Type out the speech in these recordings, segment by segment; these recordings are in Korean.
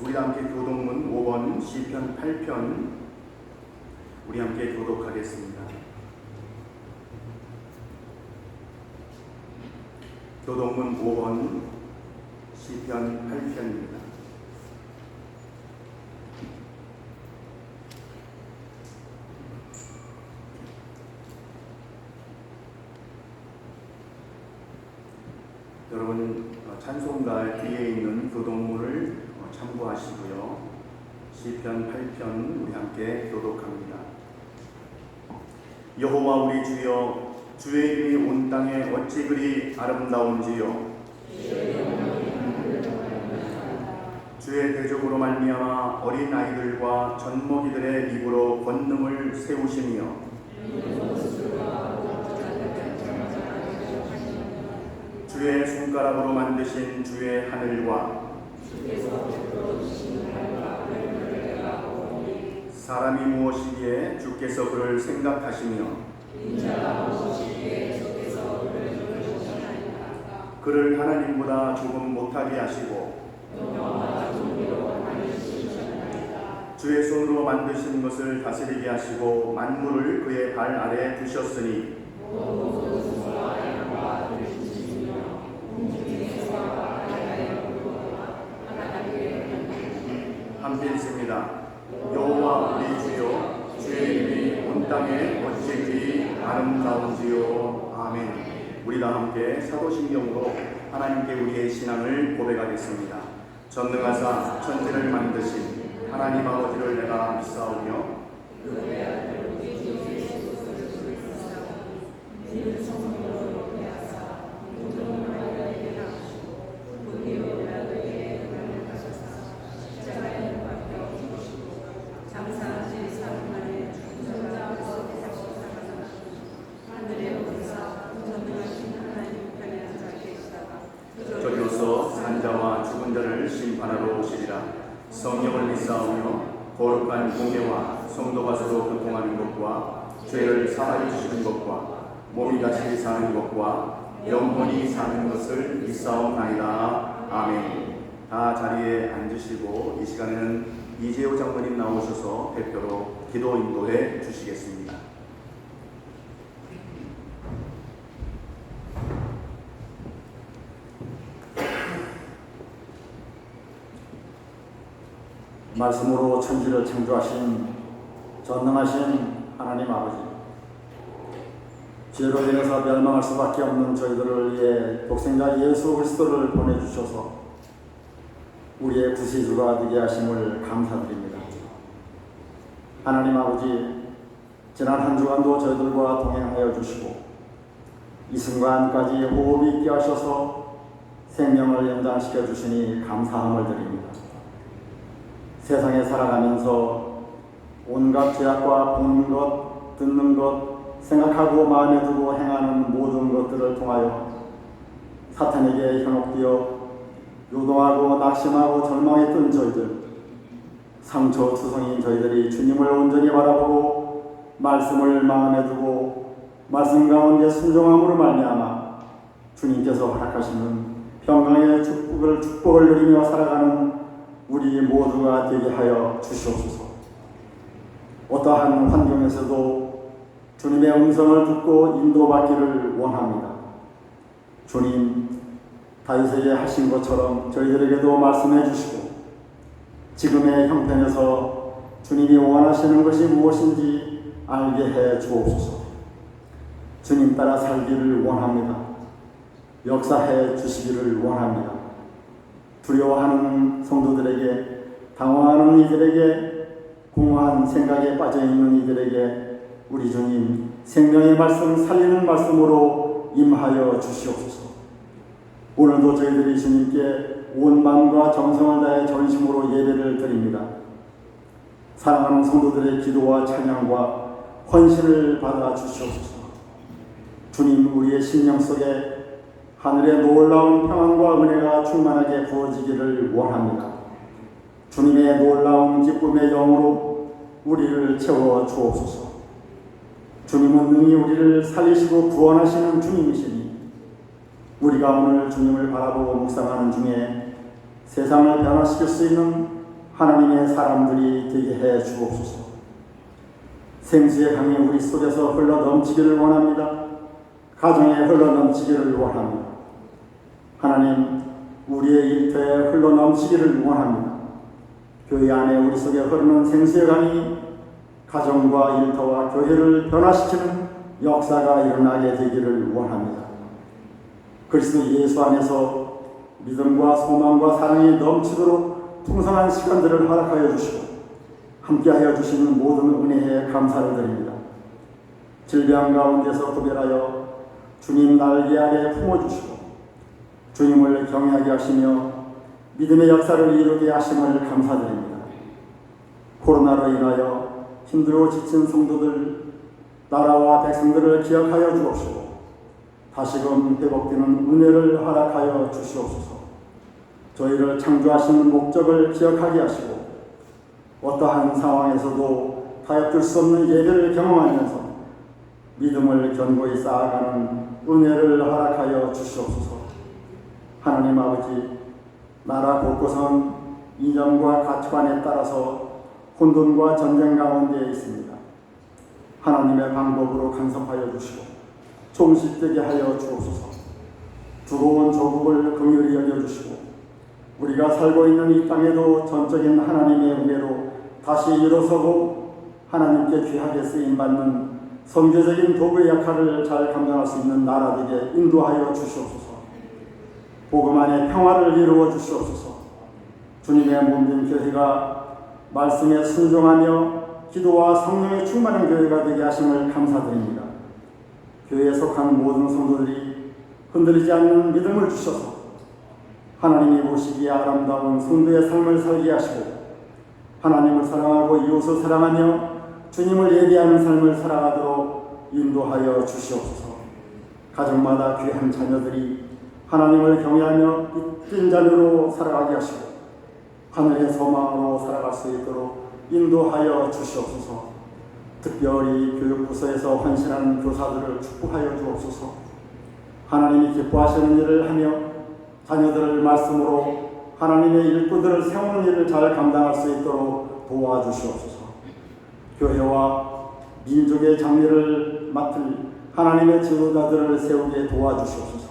우리 함께 교독문 5번 시편 8편 우리 함께 교독하겠습니다. 교독문 5번 시편 8편입니다. 여러분 찬송가 뒤에 있는 교독문을 참고하시고요. 시편 8편 우리 함께 교독합니다. 여호와 우리 주여, 주의 이름이 온 땅에 어찌 그리 아름다운지요. 주의 대적으로 말미암아 어린 아이들과 젖먹이들의 입으로 권능을 세우시며 주의 손가락으로 만드신 주의 하늘과 사람이 무엇이기에 주께서 그를 생각하시며 그를 하나님보다 조금 못하게 하시고 주의 손으로 만드신 것을 다스리게 하시고 만물을 그의 발 아래 두셨으니 함께 읽습니다. 여호와 우리 주여, 주의 이름이 온 땅에 어찌 그리 아름다운지요. 아멘. 우리 다 함께 사도신경으로 하나님께 우리의 신앙을 고백하겠습니다. 전능하사 천지를 만드신 하나님 아버지를 내가 믿사오며 저리로서 산자와 죽은 자를 심판하러 오시리라. 성령을 믿사오며 거룩한 공예와 성도가 서로 교통하는 것과 죄를 사하여 주시는 것과 몸이 다시 사는 것과 영원히 사는 것을 믿사옵나이다. 아멘. 다 자리에 앉으시고 이 시간에는 이재호 장로님 나오셔서 대표로 기도 인도해 주시겠습니다. 말씀으로 천지를 창조하신 전능하신 하나님 아버지, 죄로 인해서 멸망할 수밖에 없는 저희들을 위해 독생자 예수 그리스도를 보내주셔서 우리의 구세주가 되게 하심을 감사드립니다. 하나님 아버지, 지난 한 주간도 저희들과 동행하여 주시고 이 순간까지 호흡이 있게 하셔서 생명을 연장시켜 주시니 감사함을 드립니다. 세상에 살아가면서 온갖 죄악과 보는 것, 듣는 것, 생각하고 마음에 두고 행하는 모든 것들을 통하여 사탄에게 현혹되어 요동하고 낙심하고 절망했던 저희들, 상처투성인 저희들이 주님을 온전히 바라보고 말씀을 마음에 두고 말씀 가운데 순종함으로 말미암아 주님께서 허락하시는 평강의 축복을 누리며 살아가는 우리 모두가 되게 하여 주시옵소서. 어떠한 환경에서도 주님의 음성을 듣고 인도받기를 원합니다. 주님, 다윗에게 하신 것처럼 저희들에게도 말씀해 주시고 지금의 형편에서 주님이 원하시는 것이 무엇인지 알게 해 주옵소서. 주님 따라 살기를 원합니다. 역사해 주시기를 원합니다. 두려워하는 성도들에게, 당황하는 이들에게, 공허한 생각에 빠져있는 이들에게 우리 주님 생명의 말씀, 살리는 말씀으로 임하여 주시옵소서. 오늘도 저희들이 주님께 온 마음과 정성을 다해 전심으로 예배를 드립니다. 사랑하는 성도들의 기도와 찬양과 헌신을 받아 주시옵소서. 주님, 우리의 심령 속에 하늘의 놀라운 평안과 은혜가 충만하게 부어지기를 원합니다. 주님의 놀라운 기쁨의 영으로 우리를 채워 주옵소서. 주님은 능히 우리를 살리시고 구원하시는 주님이시니 우리가 오늘 주님을 바라보고 묵상하는 중에 세상을 변화시킬 수 있는 하나님의 사람들이 되게 해 주옵소서. 생수의 강이 우리 속에서 흘러 넘치기를 원합니다. 가정에 흘러 넘치기를 원합니다. 하나님, 우리의 일터에 흘러 넘치기를 원합니다. 교회 안에 우리 속에 흐르는 생수의 강이 가정과 일터와 교회를 변화시키는 역사가 일어나게 되기를 원합니다. 그리스도 예수 안에서 믿음과 소망과 사랑이 넘치도록 풍성한 시간들을 허락하여 주시고 함께하여 주시는 모든 은혜에 감사를 드립니다. 질병 가운데서 구별하여 주님 날개 아래 품어주시고 주님을 경외하게 하시며 믿음의 역사를 이루게 하심을 감사드립니다. 코로나로 인하여 힘들고 지친 성도들, 나라와 백성들을 기억하여 주옵시고 다시금 회복되는 은혜를 허락하여 주시옵소서. 저희를 창조하시는 목적을 기억하게 하시고 어떠한 상황에서도 타협될 수 없는 예배를 경험하면서 믿음을 견고히 쌓아가는 은혜를 허락하여 주시옵소서. 하나님 아버지, 나라 곳곳은 이념과 가치관에 따라서 혼돈과 전쟁 가운데 있습니다. 하나님의 방법으로 간섭하여 주시고 종식되게 하여 주옵소서. 두려운 조국을 긍휼히 여겨주시고 우리가 살고 있는 이 땅에도 전적인 하나님의 은혜로 다시 일어서고 하나님께 귀하게 쓰임받는 선교적인 도구의 역할을 잘 감당할 수 있는 나라들에게 인도하여 주시옵소서. 복음 안에 평화를 이루어 주시옵소서. 주님의 몸된 교회가 말씀에 순종하며 기도와 성령의 충만한 교회가 되게 하심을 감사드립니다. 교회에 속한 모든 성도들이 흔들리지 않는 믿음을 주셔서 하나님이 보시기에 아름다운 성도의 삶을 살게 하시고 하나님을 사랑하고 이웃을 사랑하며 주님을 예배하는 삶을 살아가도록 인도하여 주시옵소서. 가정마다 귀한 자녀들이 하나님을 경외하며 빚진 자녀로 살아가게 하시고 하늘의 소망으로 살아갈 수 있도록 인도하여 주시옵소서. 특별히 교육부서에서 헌신하는 교사들을 축복하여 주옵소서. 하나님이 기뻐하시는 일을 하며 자녀들을 말씀으로 하나님의 일꾼들을 세우는 일을 잘 감당할 수 있도록 도와주시옵소서. 교회와 민족의 장례를 맡을 하나님의 지도자들을 세우게 도와주시옵소서.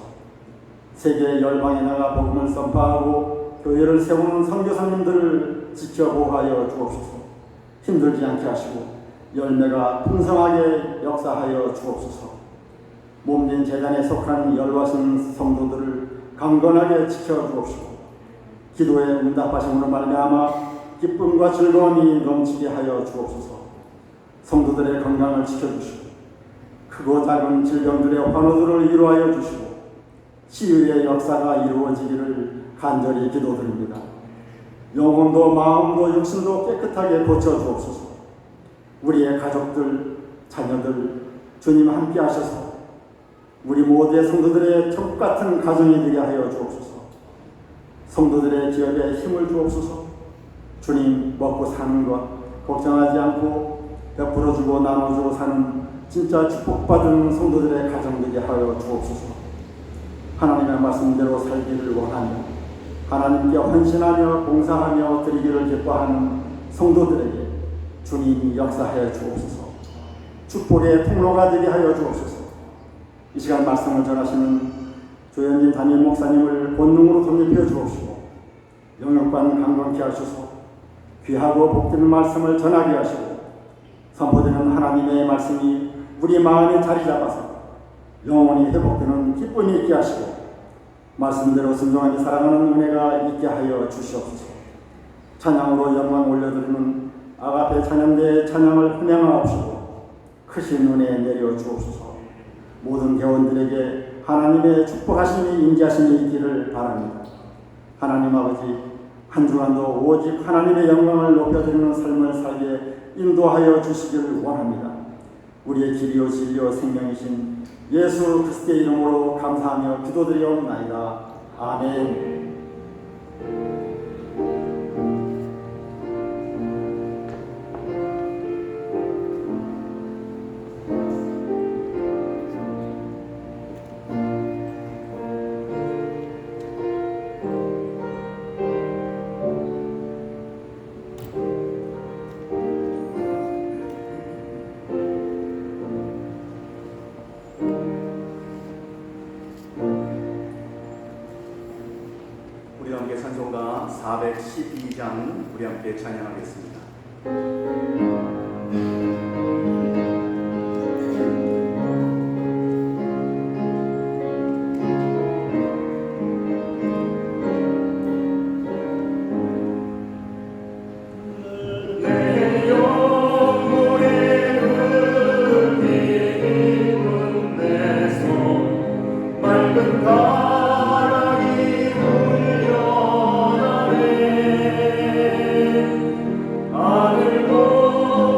세계 열방에 나가 복음을 선포하고 교회를 세우는 선교사님들을 지켜보호하여 주옵소서. 힘들지 않게 하시고 열매가 풍성하게 역사하여 주옵소서. 몸된 재단에 속한 열화신 성도들을 강건하게 지켜주옵시고 기도의 응답하심으로 말미암아 기쁨과 즐거움이 넘치게 하여 주옵소서. 성도들의 건강을 지켜주시고 크고 작은 질병들의 환호들을 이루하여 주시고 치유의 역사가 이루어지기를 간절히 기도드립니다. 영혼도 마음도 육신도 깨끗하게 고쳐주옵소서. 우리의 가족들, 자녀들 주님 함께 하셔서 우리 모두의 성도들의 천국 같은 가정이 되게 하여 주옵소서. 성도들의 기업에 힘을 주옵소서. 주님, 먹고 사는 것 걱정하지 않고 베풀어 주고 나눠주고 사는 진짜 축복받은 성도들의 가정 되게 하여 주옵소서. 하나님의 말씀대로 살기를 원하며 하나님께 헌신하며 봉사하며 드리기를 기뻐하는 성도들에게 주님이 역사하여 주옵소서. 축복의 통로가 되게 하여 주옵소서. 이 시간 말씀을 전하시는 조현진 담임 목사님을 본능으로 덧입혀 주옵시고 영역관 강건케 하셔서 귀하고 복되는 말씀을 전하게 하시고 선포되는 하나님의 말씀이 우리 마음에 자리 잡아서 영원히 회복되는 기쁨이 있게 하시고 말씀대로 순종하게 살아가는 은혜가 있게 하여 주시옵소서. 찬양으로 영광 올려드리는 아가페 찬양대의 찬양을 흠양하옵시고 크신 은혜 내려 주옵소서. 모든 개원들에게 하나님의 축복하심이 임재하심이 있기를 바랍니다. 하나님 아버지, 한 주간도 오직 하나님의 영광을 높여드리는 삶을 살게 인도하여 주시기를 원합니다. 우리의 길이요 진리요 생명이신 예수 그리스도의 이름으로 감사하며 기도드리옵나이다. 아멘. 우리 함께 찬송가 412장 우리 함께 찬양하겠습니다. 하늘도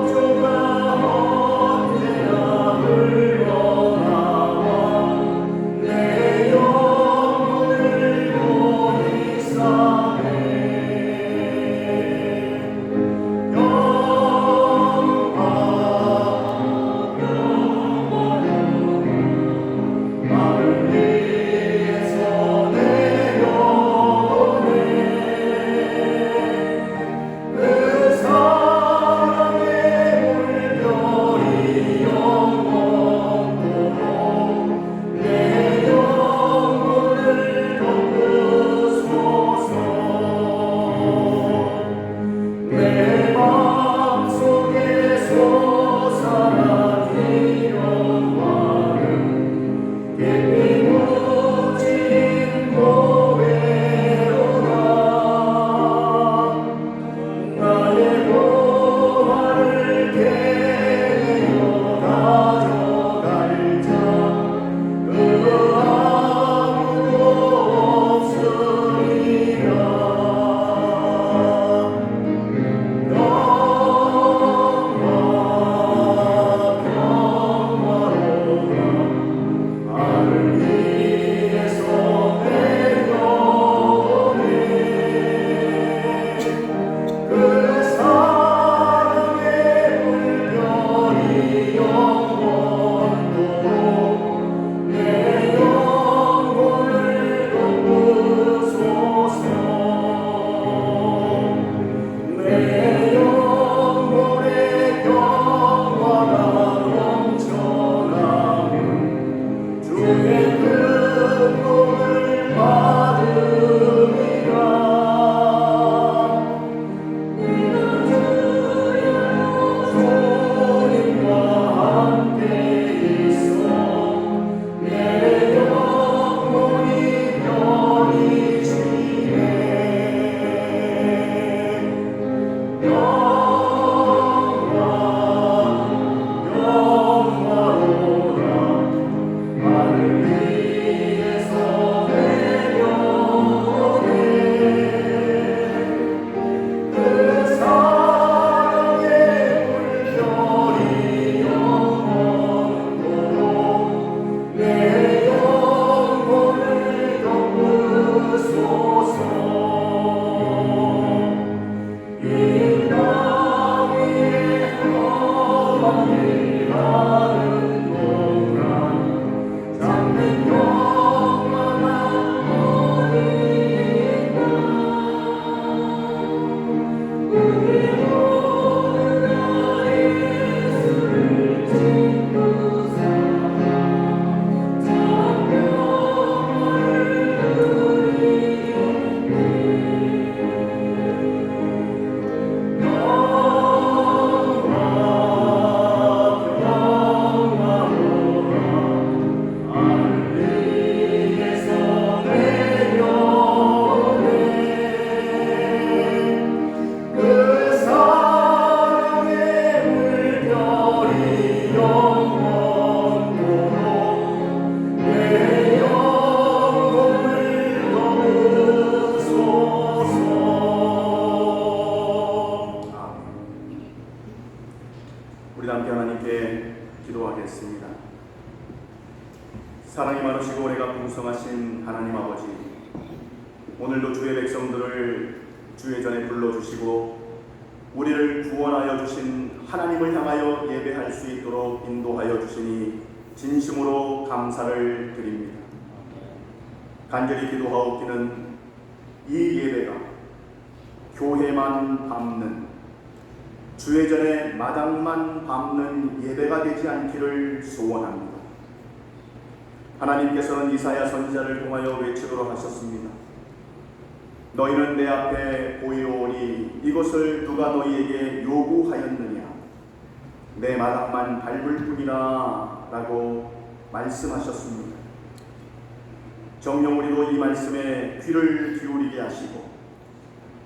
오늘도 주의 백성들을 주의 전에 불러주시고 우리를 구원하여 주신 하나님을 향하여 예배할 수 있도록 인도하여 주시니 진심으로 감사를 드립니다. 간절히 기도하옵기는 이 예배가 교회만 밟는, 주의 전에 마당만 밟는 예배가 되지 않기를 소원합니다. 하나님께서는 이사야 선지자를 통하여 외치도록 하셨습니다. 너희는 내 앞에 보이오니 이것을 누가 너희에게 요구하였느냐? 내 마당만 밟을 뿐이라 라고 말씀하셨습니다. 정녕 우리도 이 말씀에 귀를 기울이게 하시고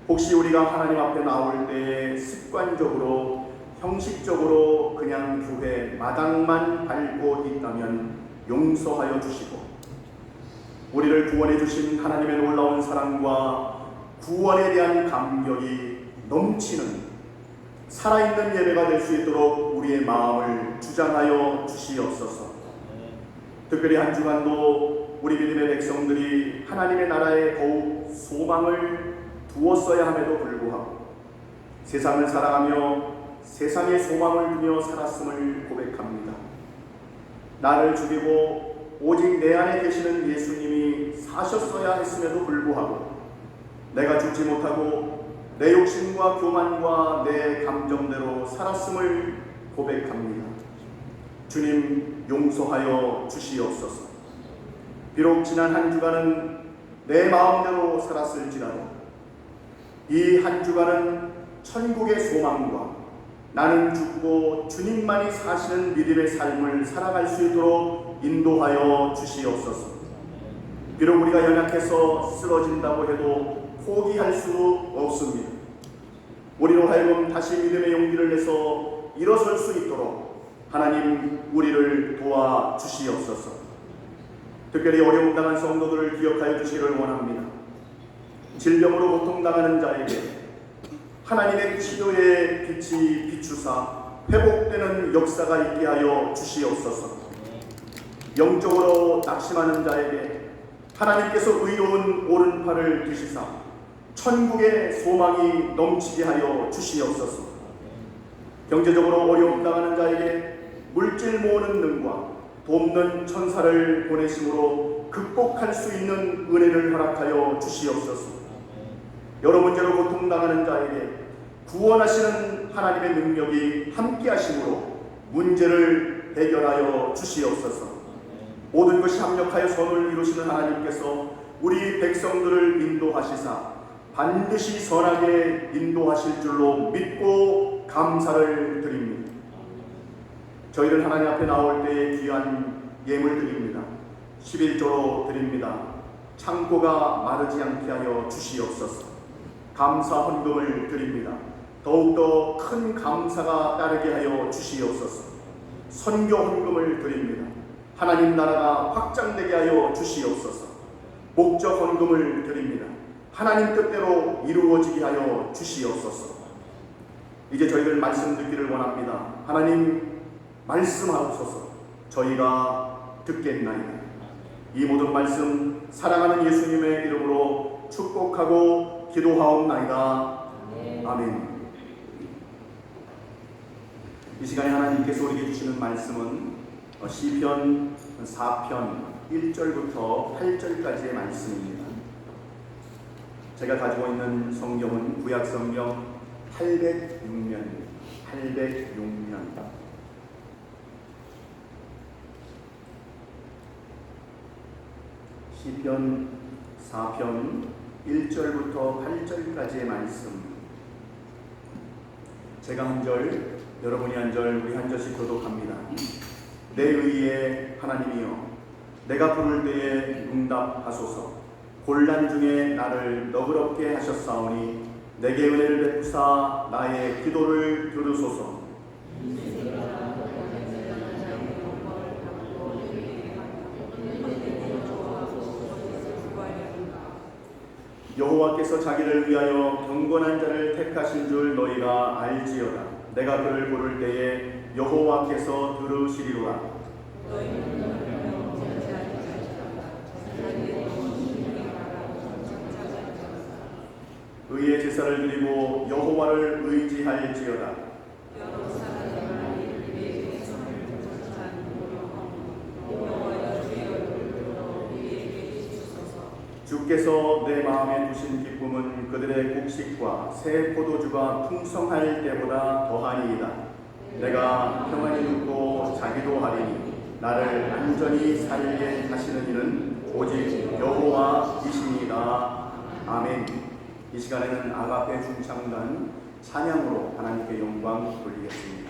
혹시 우리가 하나님 앞에 나올 때에 습관적으로 형식적으로 그냥 교회 마당만 밟고 있다면 용서하여 주시고 우리를 구원해 주신 하나님의 놀라운 사랑과 구원에 대한 감격이 넘치는 살아있는 예배가 될 수 있도록 우리의 마음을 주장하여 주시옵소서. 특별히 한 주간도 우리 믿음의 백성들이 하나님의 나라에 더욱 소망을 두었어야 함에도 불구하고 세상을 살아가며 세상의 소망을 두며 살았음을 고백합니다. 나를 죽이고 오직 내 안에 계시는 예수님이 사셨어야 했음에도 불구하고 내가 죽지 못하고 내 욕심과 교만과 내 감정대로 살았음을 고백합니다. 주님 용서하여 주시옵소서. 비록 지난 한 주간은 내 마음대로 살았을지라도 이 한 주간은 천국의 소망과 나는 죽고 주님만이 사시는 믿음의 삶을 살아갈 수 있도록 인도하여 주시옵소서. 비록 우리가 연약해서 쓰러진다고 해도 포기할 수 없습니다. 우리로 하여금 다시 믿음의 용기를 내서 일어설 수 있도록 하나님 우리를 도와주시옵소서. 특별히 어려움 당한 성도들을 기억하여 주시기를 원합니다. 질병으로 고통당하는 자에게 하나님의 치료의 빛이 비추사 회복되는 역사가 있게 하여 주시옵소서. 영적으로 낙심하는 자에게 하나님께서 의로운 오른팔을 드시사 천국의 소망이 넘치게 하여 주시옵소서. 경제적으로 어려움 당하는 자에게 물질 모으는 능과 돕는 천사를 보내심으로 극복할 수 있는 은혜를 허락하여 주시옵소서. 여러 문제로 고통당하는 자에게 구원하시는 하나님의 능력이 함께 하심으로 문제를 해결하여 주시옵소서. 모든 것이 합력하여 선을 이루시는 하나님께서 우리 백성들을 인도하시사 반드시 선하게 인도하실 줄로 믿고 감사를 드립니다. 저희를 하나님 앞에 나올 때에 귀한 예물 드립니다. 11조로 드립니다. 창고가 마르지 않게 하여 주시옵소서. 감사 헌금을 드립니다. 더욱더 큰 감사가 따르게 하여 주시옵소서. 선교 헌금을 드립니다. 하나님 나라가 확장되게 하여 주시옵소서. 목적 헌금을 드립니다. 하나님 뜻대로 이루어지게 하여 주시옵소서. 이제 저희들 말씀 듣기를 원합니다. 하나님 말씀하옵소서. 저희가 듣겠나이다. 이 모든 말씀 사랑하는 예수님의 이름으로 축복하고 기도하옵나이다. 아멘. 이 시간에 하나님께서 우리에게 주시는 말씀은 시편 4편 1절부터 8절까지의 말씀입니다. 제가 가지고 있는 성경은 구약성경 806면 시편 4편 1절부터 8절까지의 말씀, 제가 한 절, 여러분이 한 절, 우리 한 절씩 교독합니다. 내 의의 하나님이여, 내가 부를 때에 응답하소서. 곤란 중에 나를 너그럽게 하셨사오니 내게 은혜를 베푸사 나의 기도를 들으소서. 여호와께서 자기를 위하여 경건한 자를 택하신 줄 너희가 알지어다. 내가 그를 부를 때에 여호와께서 들으시리로라. 의의 제사를 드리고 여호와를 의지할지어다. 주께서 내 마음에 두신 기쁨은 그들의 곡식과 새 포도주가 풍성할 때보다 더하니이다. 내가 평안히 눕고 자기도 하리니 나를 안전히 살게 하시는 이는 오직 여호와이시니이다. 아멘. 이 시간에는 아가페 중창단 찬양으로 하나님께 영광 돌리겠습니다.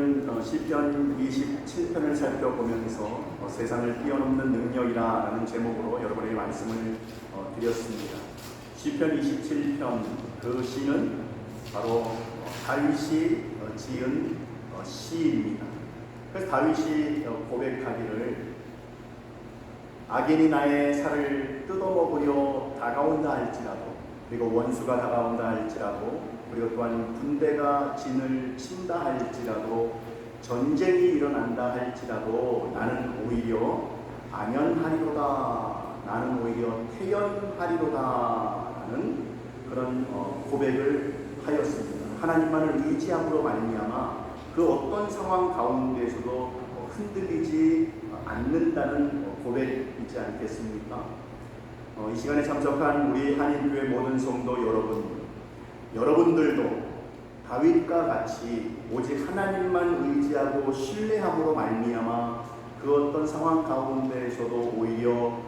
우리는 시편 27편을 살펴보면서 세상을 뛰어넘는 능력이라는 제목으로 여러분에게 말씀을 드렸습니다. 시편 27편 그 시는 바로 다윗이 지은 시입니다. 그래서 다윗이 고백하기를 악인이 나의 살을 뜯어먹으려 다가온다 할지라도, 그리고 원수가 다가온다 할지라도, 그리고 또한 군대가 진을 친다 할지라도, 전쟁이 일어난다 할지라도 나는 오히려 안연하리로다, 나는 오히려 태연하리로다 라는 그런 고백을 하였습니다. 하나님만을 의지함으로 말미암아 그 어떤 상황 가운데에서도 흔들리지 않는다는 고백이지 않겠습니까? 이 시간에 참석한 우리 한인교회 모든 성도 여러분들도 다윗과 같이 오직 하나님만 의지하고 신뢰함으로 말미암아 그 어떤 상황 가운데에서도 오히려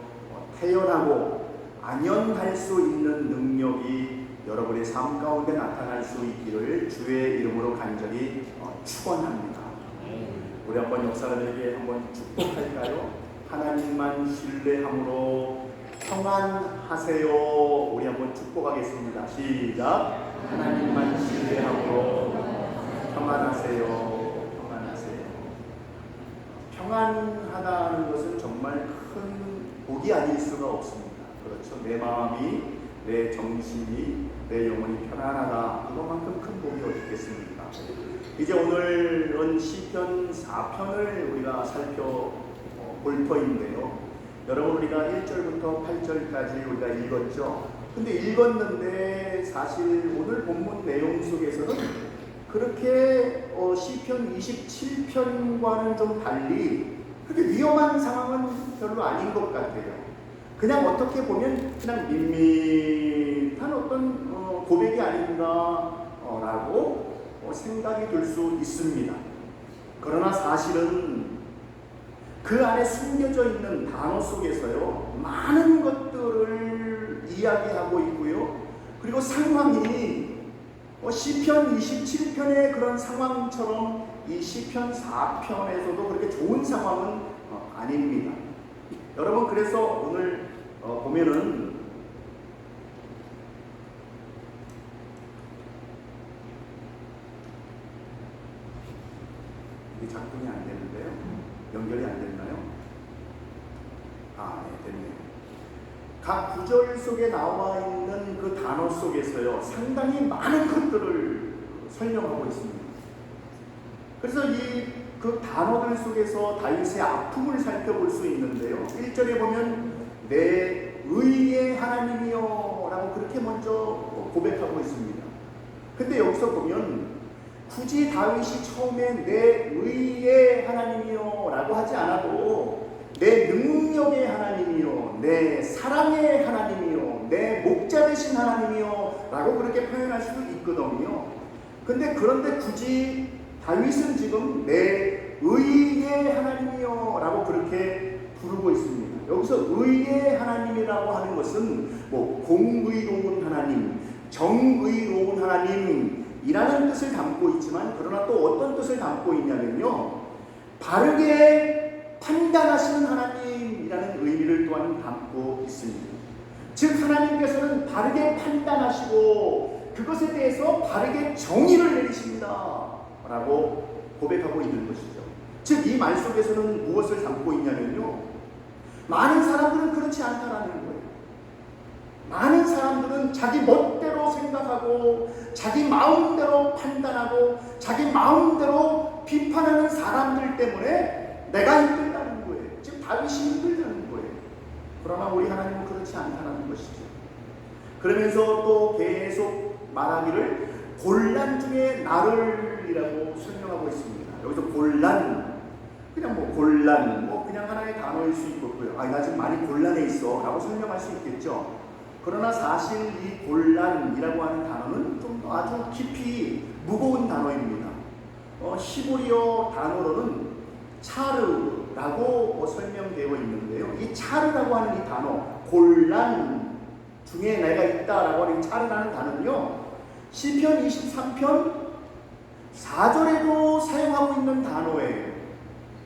태연하고 안연할 수 있는 능력이 여러분의 삶 가운데 나타날 수 있기를 주의 이름으로 간절히 축원합니다. 우리 한번 역사들에게 한번 축복할까요? 하나님만 신뢰함으로 평안하세요. 우리 한번 축복하겠습니다. 시작. 하나님만 신뢰함으로 평안하세요. 평안하세요. 평안하다는 것은 정말 큰 복이 아닐 수가 없습니다. 그렇죠. 내 마음이, 내 정신이, 내 영혼이 편안하다. 그것만큼 큰 복이 어디 있겠습니까? 이제 오늘은 시편 4편을 우리가 살펴볼 터인데요. 여러분, 우리가 1절부터 8절까지 우리가 읽었죠. 근데 읽었는데 사실 오늘 본문 내용 속에서는 그렇게 시편 27편과는 좀 달리 그렇게 위험한 상황은 별로 아닌 것 같아요. 그냥 어떻게 보면 그냥 밋밋한 어떤 고백이 아닌가 라고 생각이 들 수 있습니다. 그러나 사실은 그 안에 숨겨져 있는 단어 속에서요, 많은 것들을 이야기하고 있고요. 그리고 상황이 시편 27편의 그런 상황처럼 이 시편 4편에서도 그렇게 좋은 상황은 아닙니다. 여러분, 그래서 오늘 보면은 이게 작동이 안 되는데요. 연결이 안 됐나요? 네, 됐네요. 각 구절 속에 나와 있는 그 단어 속에서요, 상당히 많은 것들을 설명하고 있습니다. 그래서 그 단어들 속에서 다윗의 아픔을 살펴볼 수 있는데요. 1절에 보면 내 의의 하나님이여 라고 그렇게 먼저 고백하고 있습니다. 근데 여기서 보면 굳이 다윗이 처음에 내 의의 하나님이여 라고 하지 않아도 내 능력의 하나님이여, 내 사랑의 하나님이여, 내 목자 되신 하나님이여 라고 그렇게 표현할 수도 있거든요. 그런데 굳이 다윗은 지금 내 의의 하나님이여 라고 그렇게 부르고 있습니다. 여기서 의의 하나님이라고 하는 것은 공의로운 하나님, 정의로운 하나님이라는 뜻을 담고 있지만, 그러나 또 어떤 뜻을 담고 있냐면요, 바르게 판단하시는 하나님이라는 의미를 또한 담고 있습니다. 즉 하나님께서는 바르게 판단하시고 그것에 대해서 바르게 정의를 내리십니다 라고 고백하고 있는 것이죠. 즉 이 말 속에서는 무엇을 담고 있냐면요, 많은 사람들은 그렇지 않다라는 거예요. 많은 사람들은 자기 멋대로 생각하고 자기 마음대로 판단하고 자기 마음대로 비판하는 사람들 때문에 내가 힘들다는 거예요. 즉 다윗이 힘들다는 거예요. 그러나 우리 하나님은 그렇지 않다는 것이죠. 그러면서 또 계속 말하기를 곤란 중에 나를이라고 설명하고 있습니다. 여기서 곤란, 그냥 곤란, 그냥 하나의 단어일 수 있고요. 나 지금 많이 곤란해 있어 라고 설명할 수 있겠죠. 그러나 사실 이 곤란이라고 하는 단어는 좀 아주 깊이 무거운 단어입니다. 히브리어 단어로는 차르라고 설명되어 있는데요. 이 차르라고 하는 이 단어, 곤란 중에 내가 있다라고 하는 이 차르라는 단어는요, 시편 23편 4절에도 사용하고 있는 단어예요.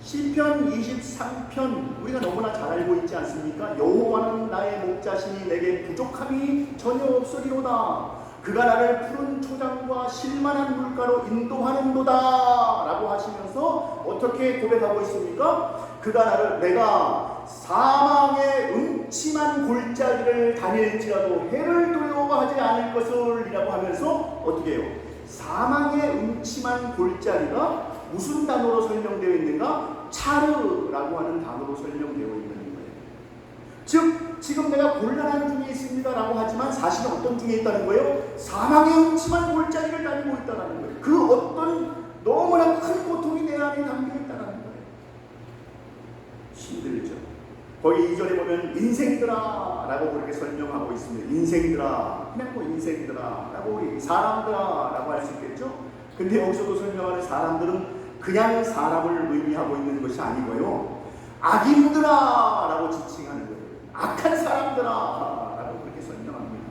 시편 23편 우리가 너무나 잘 알고 있지 않습니까? 여호와는 나의 목자시니 내게 부족함이 전혀 없으리로다. 그가 나를 푸른 초장과 실만한 물가로 인도하는도다 라고 하시면서 어떻게 고백하고 있습니까? 내가 사망의 음침한 골짜기를 다닐지라도 해를 두려워하지 않을 것을 이라고 하면서 어떻게 해요? 사망의 음침한 골짜기가 무슨 단어로 설명되어 있는가? 차르라고 하는 단어로 설명되어 있는 거예요. 즉 지금 내가 곤란한 중에 있습니다 라고 하지만 사실은 어떤 중에 있다는 거예요? 사망의 음침한 골짜기를 다니고 있다는 거예요. 그 어떤 너무나 큰 고통이 내 안에 담겨 있다는 거예요. 힘들죠. 거기 2절에 보면 인생들아 라고 그렇게 설명하고 있습니다. 인생들아, 그냥 뭐 인생들아 라고 사람들아 라고 할 수 있겠죠. 근데 여기서도 설명하는 사람들은 그냥 사람을 의미하고 있는 것이 아니고요, 악인들아 라고 지칭하는 거예요. 악한 사람들아 라고 그렇게 설명합니다.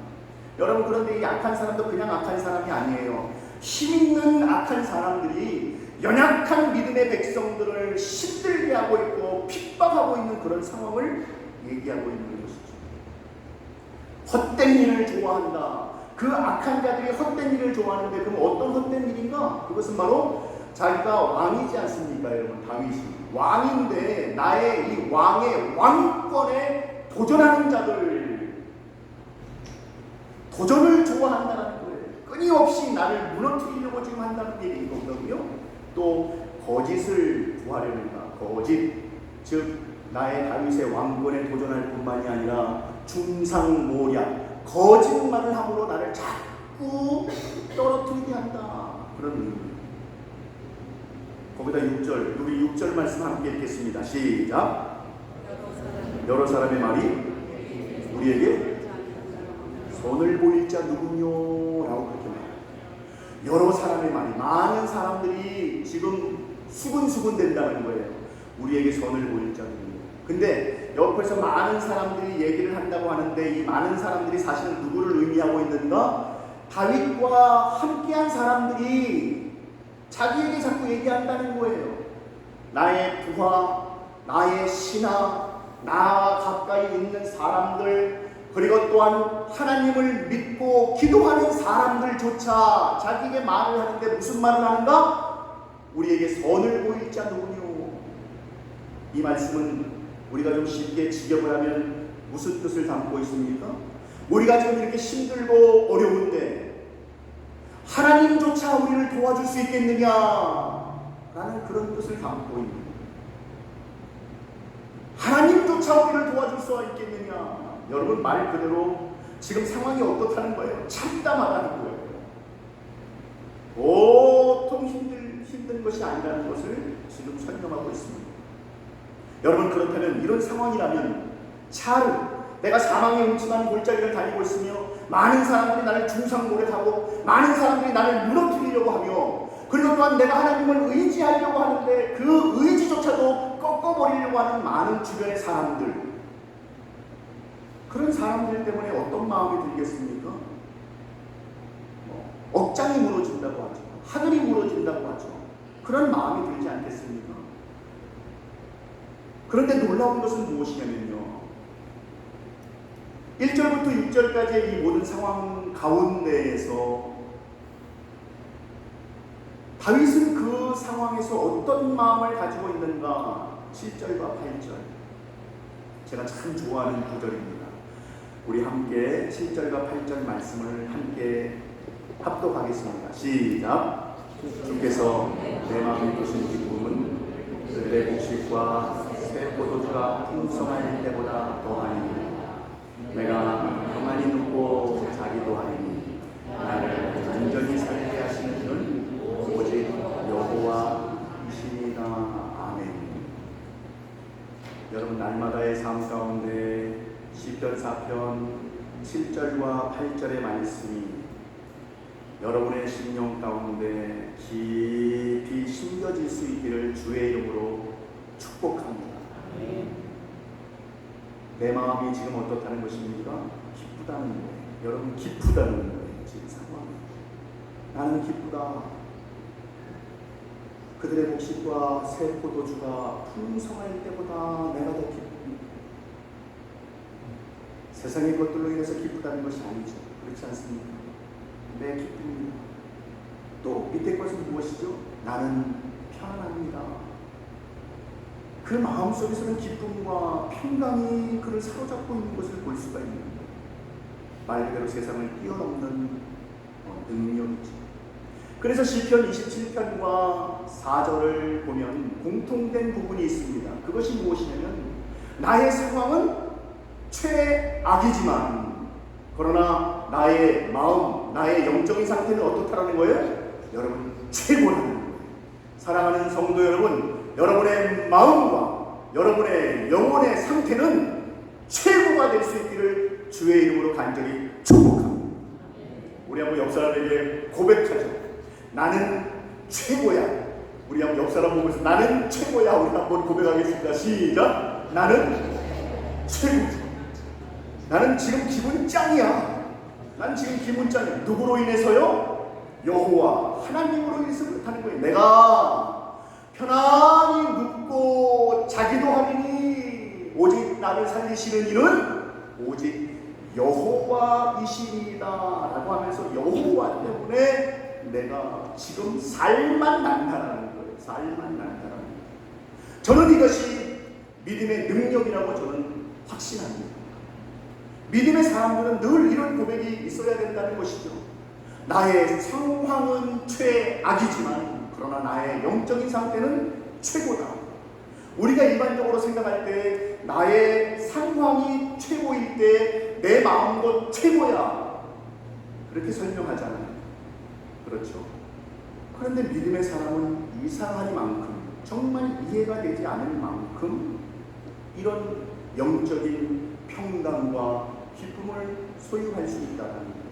여러분, 그런데 이 악한 사람도 그냥 악한 사람이 아니에요. 힘있는 악한 사람들이 연약한 믿음의 백성들을 힘들게 하고 있고 핍박하고 있는 그런 상황을 얘기하고 있는 것이죠. 헛된 일을 좋아한다. 그 악한 자들이 헛된 일을 좋아하는데 그럼 어떤 헛된 일인가? 그것은 바로 자기가 왕이지 않습니까? 여러분, 다윗이 왕인데 나의 이 왕의 왕권에 도전하는 자들, 도전을 좋아한다는 거예요. 끊임없이 나를 무너뜨리려고 지금 한다는 얘기인 거거든요. 또 거짓을 구하려는가? 거짓, 즉 나의 다윗의 왕권에 도전할 뿐만이 아니라 중상모략, 거짓말을 함으로 나를 자꾸 떨어뜨리게 한다. 그런 의미. 거기다 6절, 우리 6절 말씀 함께 읽겠습니다. 시작. 여러 사람의 말이 우리에게 손을 보일 자 누구뇨? 라고 그렇게 말해요. 여러 사람의 말이, 많은 사람들이 지금 수근수근 된다는 거예요. 우리에게 선을 보일 자 누구뇨? 근데 옆에서 많은 사람들이 얘기를 한다고 하는데 이 많은 사람들이 사실은 누구를 의미하고 있는가? 다윗과 함께한 사람들이 자기에게 자꾸 얘기한다는 거예요. 나의 부하, 나의 신하, 나와 가까이 있는 사람들, 그리고 또한 하나님을 믿고 기도하는 사람들조차 자기에게 말을 하는데 무슨 말을 하는가? 우리에게 선을 보일 자 누구뇨? 이 말씀은 우리가 좀 쉽게 직역을 하면 무슨 뜻을 담고 있습니까? 우리가 지금 이렇게 힘들고 어려운데 하나님조차 우리를 도와줄 수 있겠느냐? 라는 그런 뜻을 담고 있는 거예요. 하나님조차 우리를 도와줄 수 있겠느냐? 여러분, 말 그대로 지금 상황이 어떻다는 거예요? 참담하다는 거예요. 보통 힘든 것이 아니라는 것을 지금 설명하고 있습니다. 여러분, 그렇다면 이런 상황이라면 차르, 내가 사망의 음침한 골짜기를 다니고 있으며 많은 사람들이 나를 중상모략하고 많은 사람들이 나를 무너뜨리려고 하며 그리고 또한 내가 하나님을 의지하려고 하는데 그 의지조차도 꺾어버리려고 하는 많은 주변의 사람들, 그런 사람들 때문에 어떤 마음이 들겠습니까? 억장이 무너진다고 하죠. 하늘이 무너진다고 하죠. 그런 마음이 들지 않겠습니까? 그런데 놀라운 것은 무엇이냐면요, 1절부터 6절까지의 이 모든 상황 가운데에서 다윗은 그 상황에서 어떤 마음을 가지고 있는가? 7절과 8절, 제가 참 좋아하는 구절입니다. 우리 함께 7절과 8절 말씀을 함께 합독하겠습니다. 시작. 주께서 내 마음에 두신 기쁨은 그들의 곡식과 새 포도주가 풍성할 때보다 더하니 내가 평안히 눕고 자기도 하리니 나를 완전히 살게 하시는 이는 오직 여호와이시니라. 아멘. 여러분, 날마다의 삶 가운데 시편 4편 7절과 8절의 말씀이 여러분의 심령 가운데 깊이 심겨질 수 있기를 주의 이름으로 축복합니다. 내 마음이 지금 어떻다는 것입니까? 기쁘다는 거예요. 여러분, 기쁘다는 거예요. 지금 상황이. 나는 기쁘다. 그들의 곡식과 새 포도주가 풍성할 때보다 내가 더 기쁩니다. 세상의 것들로 인해서 기쁘다는 것이 아니죠. 그렇지 않습니까? 내 기쁨입니다. 또 밑에 것은 무엇이죠? 나는 편안합니다. 그 마음속에서는 기쁨과 평강이 그를 사로잡고 있는 것을 볼 수가 있는 거예요. 말 그대로 세상을 뛰어넘는 능력이죠. 그래서 시편 27편과 4절을 보면 공통된 부분이 있습니다. 그것이 무엇이냐면 나의 상황은 최악이지만 그러나 나의 마음, 나의 영적인 상태는 어떻다라는 거예요? 여러분, 최고라는 거예요. 사랑하는 성도 여러분, 여러분의 마음과 여러분의 영혼의 상태는 최고가 될 수 있기를 주의 이름으로 간절히 축복합니다. 우리 한번 옆 사람에게 고백하죠. 나는 최고야. 우리 한번 옆 사람 보면서 나는 최고야. 우리 한번 고백하겠습니다. 시작. 나는 최고지. 나는 지금 기분 짱이야. 난 지금 기분 짱이야. 누구로 인해서요? 여호와 하나님으로 인해서 그렇다는 거예요. 내가 편안히 눕고 자기도 하리니 오직 나를 살리시는 이는 오직 여호와이시니이다 라고 하면서 여호와 때문에 내가 지금 살만 난다라는 거예요. 살만 난다라는 거예요. 저는 이것이 믿음의 능력이라고 저는 확신합니다. 믿음의 사람들은 늘 이런 고백이 있어야 된다는 것이죠. 나의 상황은 최악이지만 그러나 나의 영적인 상태는 최고다. 우리가 일반적으로 생각할 때 나의 상황이 최고일 때 내 마음도 최고야. 그렇게 설명하잖아요. 그렇죠. 그런데 믿음의 사람은 이상하니만큼 정말 이해가 되지 않을 만큼 이런 영적인 평강과 기쁨을 소유할 수 있다는 거예요.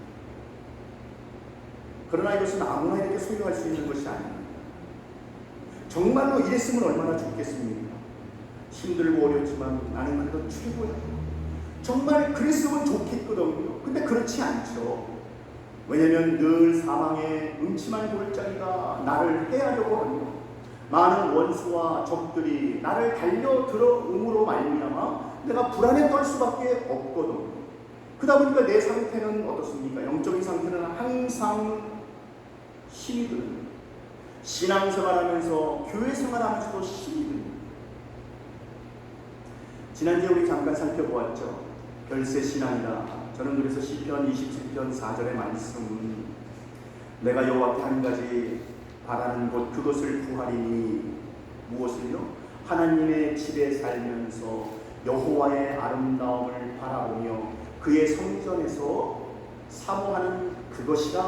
그러나 이것은 아무나 이렇게 소유할 수 있는 것이 아닙니다. 정말로 이랬으면 얼마나 좋겠습니까? 힘들고 어렵지만 나는 그래도 최고야. 정말 그랬으면 좋겠거든요. 근데 그렇지 않죠. 왜냐하면 늘 사망의 음침한 골짜기가 나를 해하려고 합니다. 많은 원수와 적들이 나를 달려들어옴으로 말미암아 내가 불안에 떨 수밖에 없거든요. 그러다 보니까 내 상태는 어떻습니까? 영적인 상태는 항상 힘이 듭니다. 신앙생활하면서 교회 생활하면서도 힘이 듭니다. 지난주에 우리 잠깐 살펴보았죠. 별세 신앙이다. 저는 그래서 시편 27편 4절의 말씀, 내가 여호와께 한 가지 바라는 것 그것을 구하리니 무엇을요? 하나님의 집에 살면서 여호와의 아름다움을 바라보며 그의 성전에서 사모하는 그것이다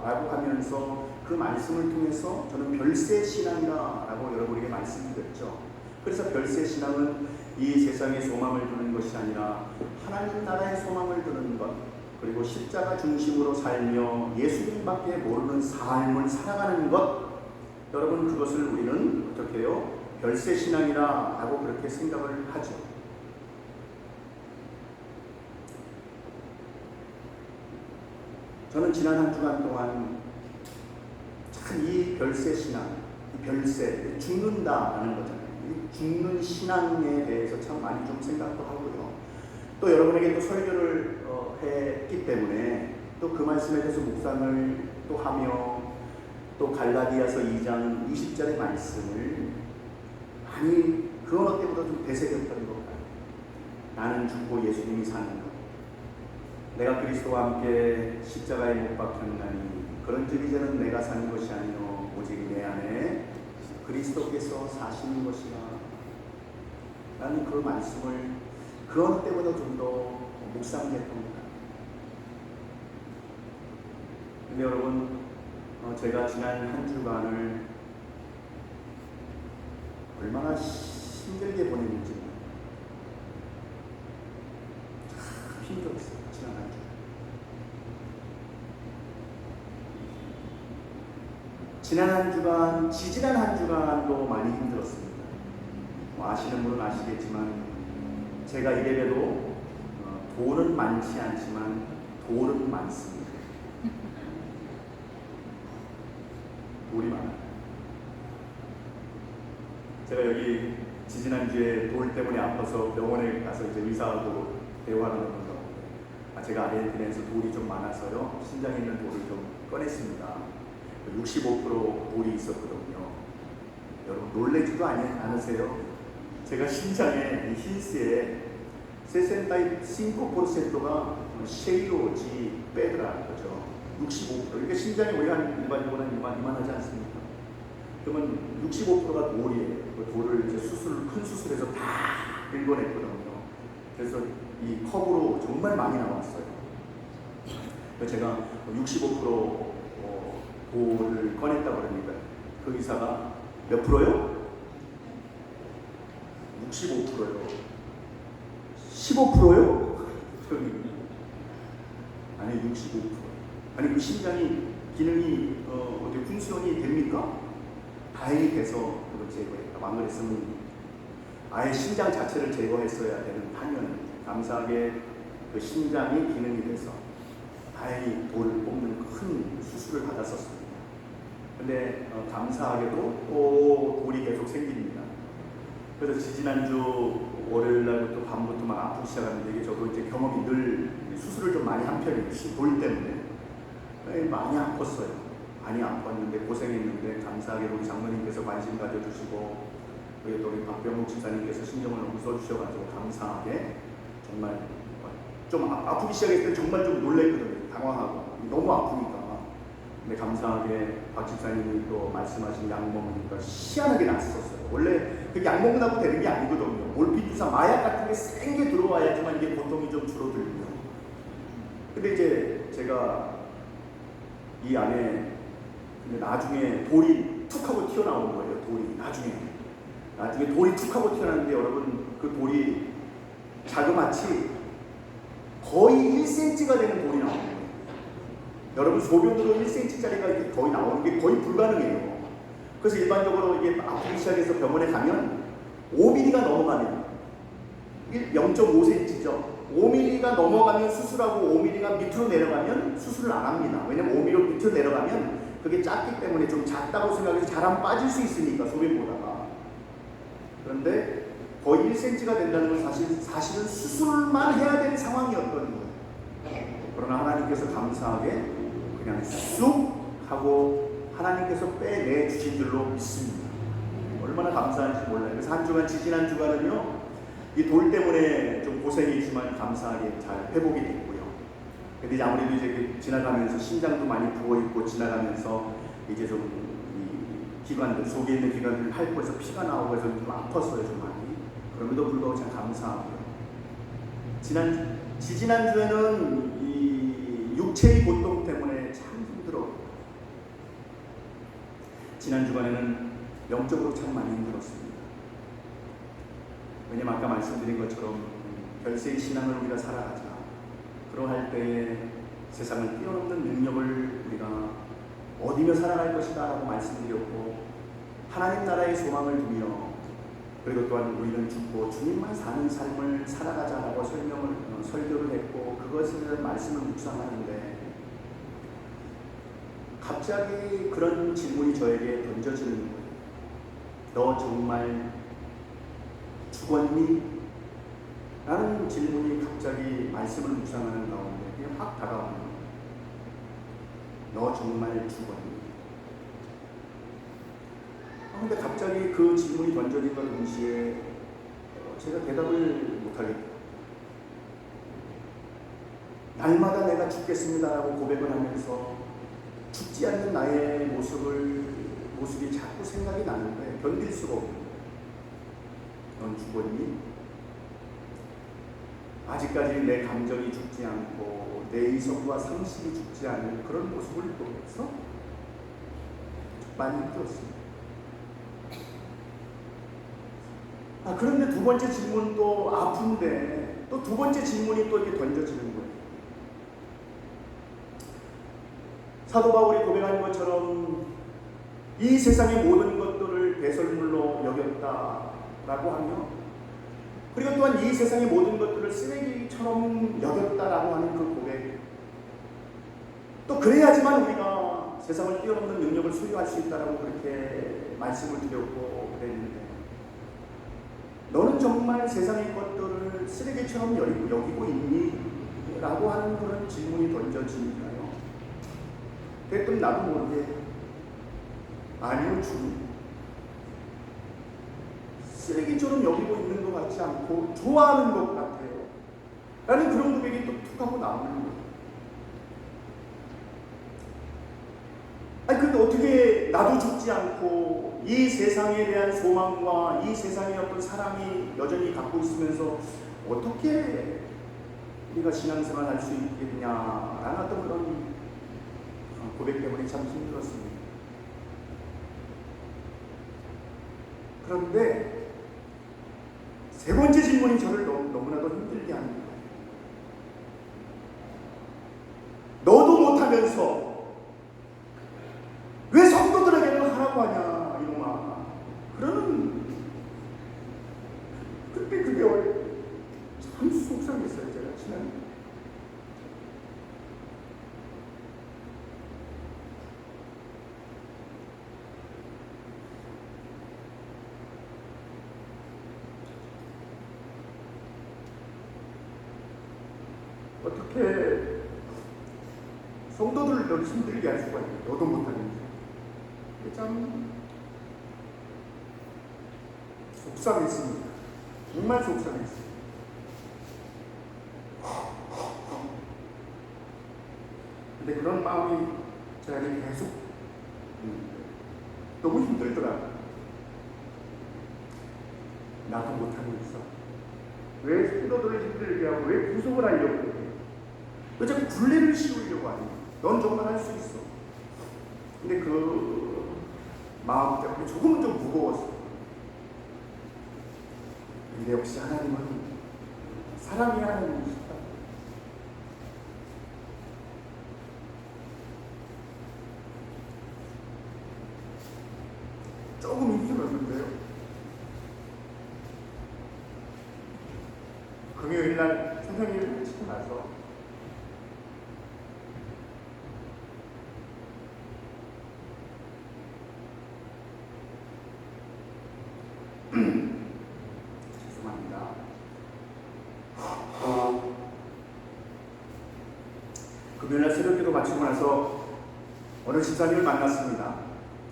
라고 하면서 그 말씀을 통해서 저는 별세 신앙이다 라고 여러분에게 말씀드렸죠. 그래서 별세 신앙은 이 세상에 소망을 두는 것이 아니라 하나님 나라의 소망을 두는 것, 그리고 십자가 중심으로 살며 예수님밖에 모르는 삶을 살아가는 것, 여러분 그것을 우리는 어떻게 해요? 별세 신앙이라 하고 그렇게 생각을 하죠. 저는 지난 한 주간 동안 참 이 별세 신앙, 이 별세, 죽는다라는 거잖아요. 이 죽는 신앙에 대해서 참 많이 좀 생각도 하고요. 또 여러분에게 또 설교를 했기 때문에 또 그 말씀에 대해서 묵상을 또 하며 또 갈라디아서 2장 20절의 말씀을 많이 그 어느 때보다 좀 되새겼던 것 같아요. 나는 죽고 예수님이 사는 것. 내가 그리스도와 함께 십자가에 못 박혔나니 그런즉 이제는 내가 사는 것이 아니요 오직 내 안에 그리스도께서 사시는 것이라. 나는 그 말씀을 그 어느 때보다 좀 더 묵상했던 것 같아요. 근데 여러분 제가 지난 한 주간을 얼마나 힘들게 보냈는지 참 힘들었어요. 지난 한 주. 지난 한 주간, 지지난 한 주간도 많이 힘들었습니다. 아시는 분은 아시겠지만 제가 이래봬도 돈은 많지 않지만 돌은 많습니다. 돌이 많아요. 제가 여기 지지난주에 돌 때문에 아파서 병원에 가서 이제 의사하고 대화하는 건가 제가 아르헨티나에서 돌이 좀 많아서요. 심장에 있는 돌을 좀 꺼냈습니다. 65% 돌이 있었거든요. 여러분 놀라지도 않으세요? 제가 심장에 힐스에 65%가 쉐이로지 빼드라는 거죠. 65%. 그러니까 심장이 우리가 일반적으로 이만하지 않습니까? 그러면 65%가 돌이에요. 그 돌을 이제 큰 수술해서 다 긁어냈거든요. 그래서 이 컵으로 정말 많이 나왔어요. 제가 65% 돌을 꺼냈다고 그러니까 그 의사가 몇 프로요? 65%요. 15%요? 아니 65%. 아니 그 심장이 기능이 어떻게 funcion이 됩니까? 다행히 돼서 그걸 제거했다. 안 그랬으면 아예 심장 자체를 제거했어야 되는 판이었는데 감사하게 그 심장이 기능이 돼서 다행히 돌을 뽑는 큰 수술을 받았었습니다. 근데 감사하게도 또 돌이 계속 생깁니다. 그래서 지지난주 월요일날 또 밤부터 막 아프기 시작하는데 이게 저도 이제 경험이 늘 수술을 좀 많이 한 편이에요. 돌 때문에 많이 아팠어요. 많이 아팠는데 고생했는데 감사하게 우리 장로님께서 관심 가져주시고 그리고 또 우리 박병욱 집사님께서 신경을 너무 써주셔가지고 감사하게 정말 좀 아프기 시작했을 때 정말 좀 놀랬거든요. 당황하고 너무 아프니까. 근데 감사하게 박 집사님이 또 말씀하신 약 먹으니까 희한하게 낫었어요. 원래 그 약 먹는다고 되는 게 아니거든요. 몰핀 주사, 마약 같은 게 센 게 들어와야지만 이게 고통이 좀 줄어들고요. 근데 이제 제가 이 안에 근데 나중에 돌이 툭 하고 튀어나온 거예요. 돌이 나중에 돌이 툭 하고 튀어나왔는데 여러분 그 돌이 자그마치 거의 1cm가 되는 돌이 나오는 거예요. 여러분 소변으로 1cm짜리가 이렇게 거의 나오는 게 거의 불가능해요. 그래서 일반적으로 이게 아프기 시작해서 병원에 가면 5mm가 넘어가면 0.5cm죠. 5mm가 넘어가면 수술하고 5mm가 밑으로 내려가면 수술을 안 합니다. 왜냐면 5mm 밑으로 내려가면 그게 작기 때문에 좀 작다고 생각해서 잘 안 빠질 수 있으니까 소변보다가. 그런데 거의 1cm가 된다는 건 사실은 수술만 해야 되는 상황이었던 거예요. 그러나 하나님께서 감사하게 그냥 쑥 하고 하나님께서 빼내 주신 줄로 믿습니다. 얼마나 감사한지 몰라요. 그래서 한 주간 지지난 주간은요 이 돌 때문에 좀 고생이지만 감사하게 잘 회복이 됐고요. 근데 이제 아무래도 이제 지나가면서 심장도 많이 부어 있고 지나가면서 이제 좀 이 기관들 속에 있는 기관들 핥고해서 피가 나오고 해서 좀 아팠어요 좀 많이. 그럼에도 불구하고 참 감사하고요. 지지난 주에는 이 육체의 고통 때문에 참 힘들었고 지난 주간에는 영적으로 참 많이 힘들었습니다. 왜냐면 아까 말씀드린 것처럼 별세의 신앙을 우리가 살아가자. 그러할 때에 세상을 뛰어넘는 능력을 우리가 얻으며 살아갈 것이다 라고 말씀드렸고 하나님 나라의 소망을 두며 그리고 또한 우리는 죽고 주님만 사는 삶을 살아가자라고 설교를 했고 그것을 말씀을 묵상하는데 갑자기 그런 질문이 저에게 던져지는 거예요. 너 정말 죽었니? 라는 질문이 갑자기 말씀을 묵상하는 가운데 그냥 확 다가오는 거예요. 너 정말 죽었니? 근데 갑자기 그 질문이 던져진과 동시에 제가 대답을 못하겠다. 날마다 내가 죽겠습니다라고 고백을 하면서 죽지 않는 나의 모습이 자꾸 생각이 나는 거예요. 견딜 수가 없는 거예요. 넌 죽었니? 아직까지 내 감정이 죽지 않고 내 이성과 상식이 죽지 않는 그런 모습을 보면서 많이 힘들었습니다. 그런데 두 번째 질문도 아픈데 또 두 번째 질문이 또 이렇게 던져지는 거예요. 사도 바울이 고백한 것처럼 이 세상의 모든 것들을 배설물로 여겼다라고 하며 그리고 또한 이 세상의 모든 것들을 쓰레기처럼 여겼다라고 하는 그 고백 또 그래야지만 우리가 세상을 뛰어넘는 능력을 소유할 수 있다라고 그렇게 말씀을 드렸고 그랬는데 너는 정말 세상의 것들을 쓰레기처럼 여기고 있니? 라고 하는 그런 질문이 던져지니까요. 대뜸 나도 모르게 아니요 주님, 쓰레기처럼 여기고 있는 것 같지 않고 좋아하는 것 같아요 라는 그런 고백이 또 툭 하고 나오는 거예요. 아니 근데 어떻게 나도 죽지 않고 이 세상에 대한 소망과 이 세상의 어떤 사랑이 여전히 갖고 있으면서 어떻게 우리가 신앙생활 할 수 있겠냐라는 어떤 그런 고백 때문에 참 힘들었습니다. 그런데 세 번째 질문이 저를 너무나도 힘들게 하는 거예요. 너도 못하면서 왜 성도들에게는 하라고 하냐 이놈아. 그러는 그때 그게 참 속상했어요. 제가 지난 어떻게 성도들을 너무 힘들게 할 수가 있냐. 너도 못하는지. 참 속상했습니다. 정말 속상했어요. 근데 그런 마음이 저에게 계속 너무 힘들더라고요. 나도 못하고 있어. 왜 성도들을 힘들게 하고 왜 구속을 하려고 해? 왜 자꾸 굴레를 씌우려고 하니? 넌 정말 할 수 있어. 근데 그 마음 때문에 조금은 좀 무거웠어요. 근데 역시 하나님은 사랑의 하나님이시다. 조금 힘들었는데요. 금요일날 선생님을 치고 나서 죄송합니다. 금요일날 새벽기도 마치고 나서 어느 집사님을 만났습니다.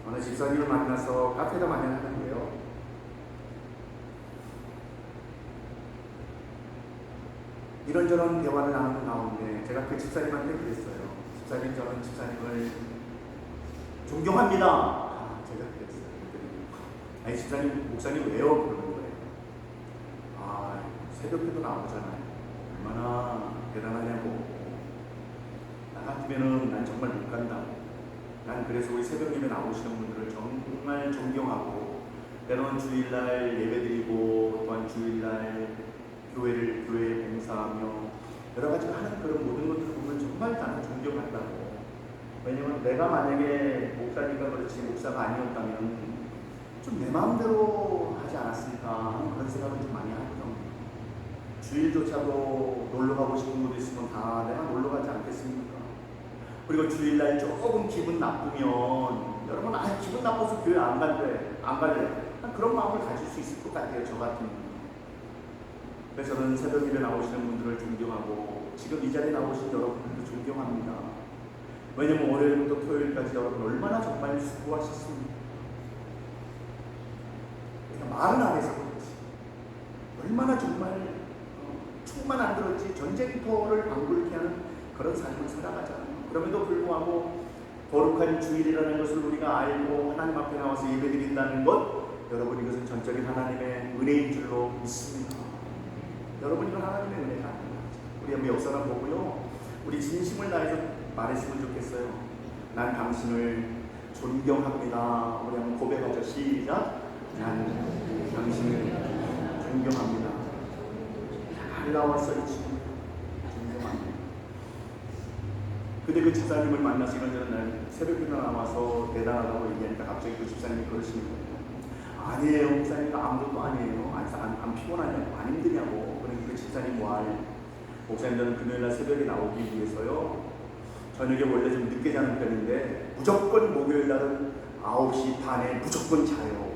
어느 집사님을 만나서 카페에다 만나는데요. 이런저런 대화를 나누는 가운데 제가 그 집사님한테 그랬어요. 집사님, 저는 집사님을 존경합니다. 제가 그랬어요. 아니 집사님, 목사님 왜요? 그러는 거예요. 새벽기도 나오잖아요. 얼마나 대단하냐고. 나 같으면은 난 정말 못 간다고. 난 그래서 우리 새벽예배 나오시는 분들을 정말 존경하고, 때로는 주일날 예배드리고 또한 주일날 교회에 봉사하며 여러 가지 하는 그런 모든 것들을 보면 정말 나는 존경한다고. 왜냐면 내가 만약에 목사니까 그렇지 목사가 아니었다면 좀 내 마음대로 하지 않았을까 하는 그런 생각을 좀 많이 하거든요. 주일조차도 놀러 가고 싶은 곳 있으면 다 내가 놀러 가지 않겠습니까? 그리고 주일날 조금 기분 나쁘면 여러분 기분 나빠서 교회 안 갈래 그런 마음을 가질 수 있을 것 같아요. 저 같은 경우. 그래서 저는 새벽 예배 나오시는 분들을 존경하고 지금 이 자리에 나오신 여러분들도 존경합니다. 왜냐면 월요일부터 토요일까지 여러분 얼마나 정말 수고하셨습니까? 그러니까 말은 안 해서 그렇지 얼마나 정말 축만 안 들었지 전쟁터를 방불케 하는 그런 삶을 살아가잖아요. 그럼에도 불구하고 거룩한 주일이라는 것을 우리가 알고 하나님 앞에 나와서 예배드린다는 것, 여러분 이것은 전적인 하나님의 은혜인 줄로 믿습니다. 여러분 이건 하나님의 은혜가 아닙니다. 우리 한번 역사를 보고요, 우리 진심을 다해서 말했으면 좋겠어요. 난 당신을 존경합니다. 우리 한번 고백하죠. 시작. 난 당신을 존경합니다. 잘 나왔어 이 친구. 존경합니다. 근데 그 집사님을 만나서 이런저런 날 새벽에 나와서 대단하다고 얘기하니까 갑자기 그 집사님이 그러시는 거예요. 아니에요 목사님, 아무것도 아니에요. 안 피곤하냐고, 안 힘드냐고. 그러니까 그 집사님 목사님 저는 금요일날 새벽에 나오기 위해서요, 저녁에 원래 좀 늦게 자는 편인데 무조건 목요일날은 9시 반에 무조건 자요.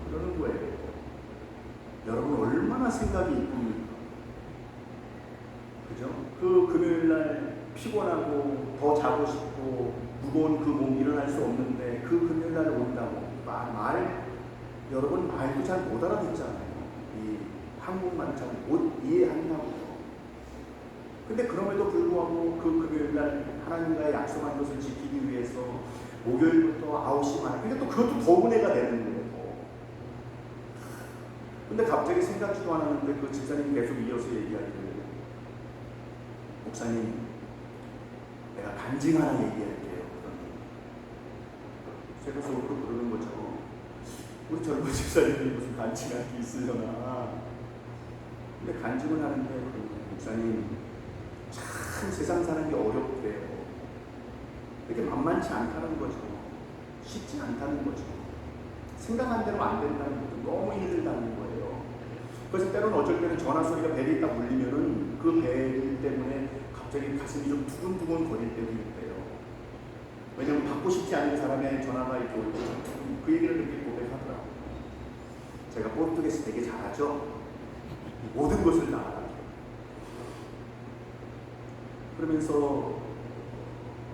그러는 거예요. 여러분 얼마나 생각이 이쁩니까? 그죠? 그 금요일날 피곤하고 더 자고 싶고 무거운 그 몸 일어날 수 없는데 그 금요일날 온다고 여러분 말도 잘 못 알아듣잖아요. 이 한국말 잘 못 이해하냐고요. 근데 그럼에도 불구하고 그 금요일날 하나님과의 약속한 것을 지키기 위해서 목요일부터 9시 반, 근데 또 그것도 더 은혜가 되는 거예요. 근데 갑자기 생각지도 않았는데 그 집사님이 계속 이어서 얘기하기를, 목사님, 내가 간증 하나 얘기할게요. 제가 속으로 그러는 거죠. 우리 젊은 집사님이 무슨 간증할 게 있으려나. 근데 간증을 하는데, 목사님, 참 세상 사는 게 어렵대요. 이렇게 만만치 않다는 거죠. 쉽지 않다는 거죠. 생각한 대로 안 된다는 것도 너무 힘들다는 거예요. 그래서 때로는 어쩔 때는 전화 소리가 벨이 딱 울리면은 그 벨 때문에 갑자기 가슴이 좀 두근두근 거릴 때도 있대요. 왜냐면 받고 싶지 않은 사람의 전화가 이렇게 올 때 그 얘기를 이렇게 고백하더라고요. 제가 포르투게스 되게 잘하죠? 모든 것을 다 알아요. 그러면서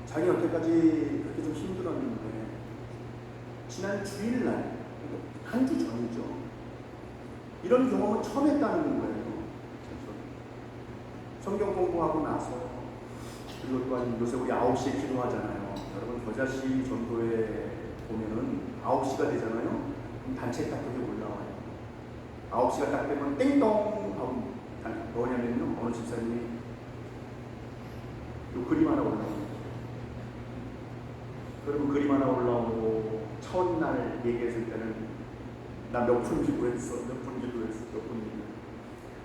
자기 여태까지 그렇게 좀 힘들었는데 지난 주일날, 한 주 전이죠. 이런 경험을 처음 했다는 거예요. 성경 공부하고 나서, 그리고 또한 요새 우리 9시에 기도하잖아요. 여러분 겨자씨 전도에 보면은 9시가 되잖아요. 그럼 단체 카톡에 올라와요. 9시가 딱 되면 땡동 하고 뭐냐면요, 어느 집사님이 요 그림 하나 올라옵니다. 그러면 그림 하나 올라오고 첫날 얘기했을 때는 나 몇 분 기도했어, 몇 분 기도했어, 몇 분 기도했어.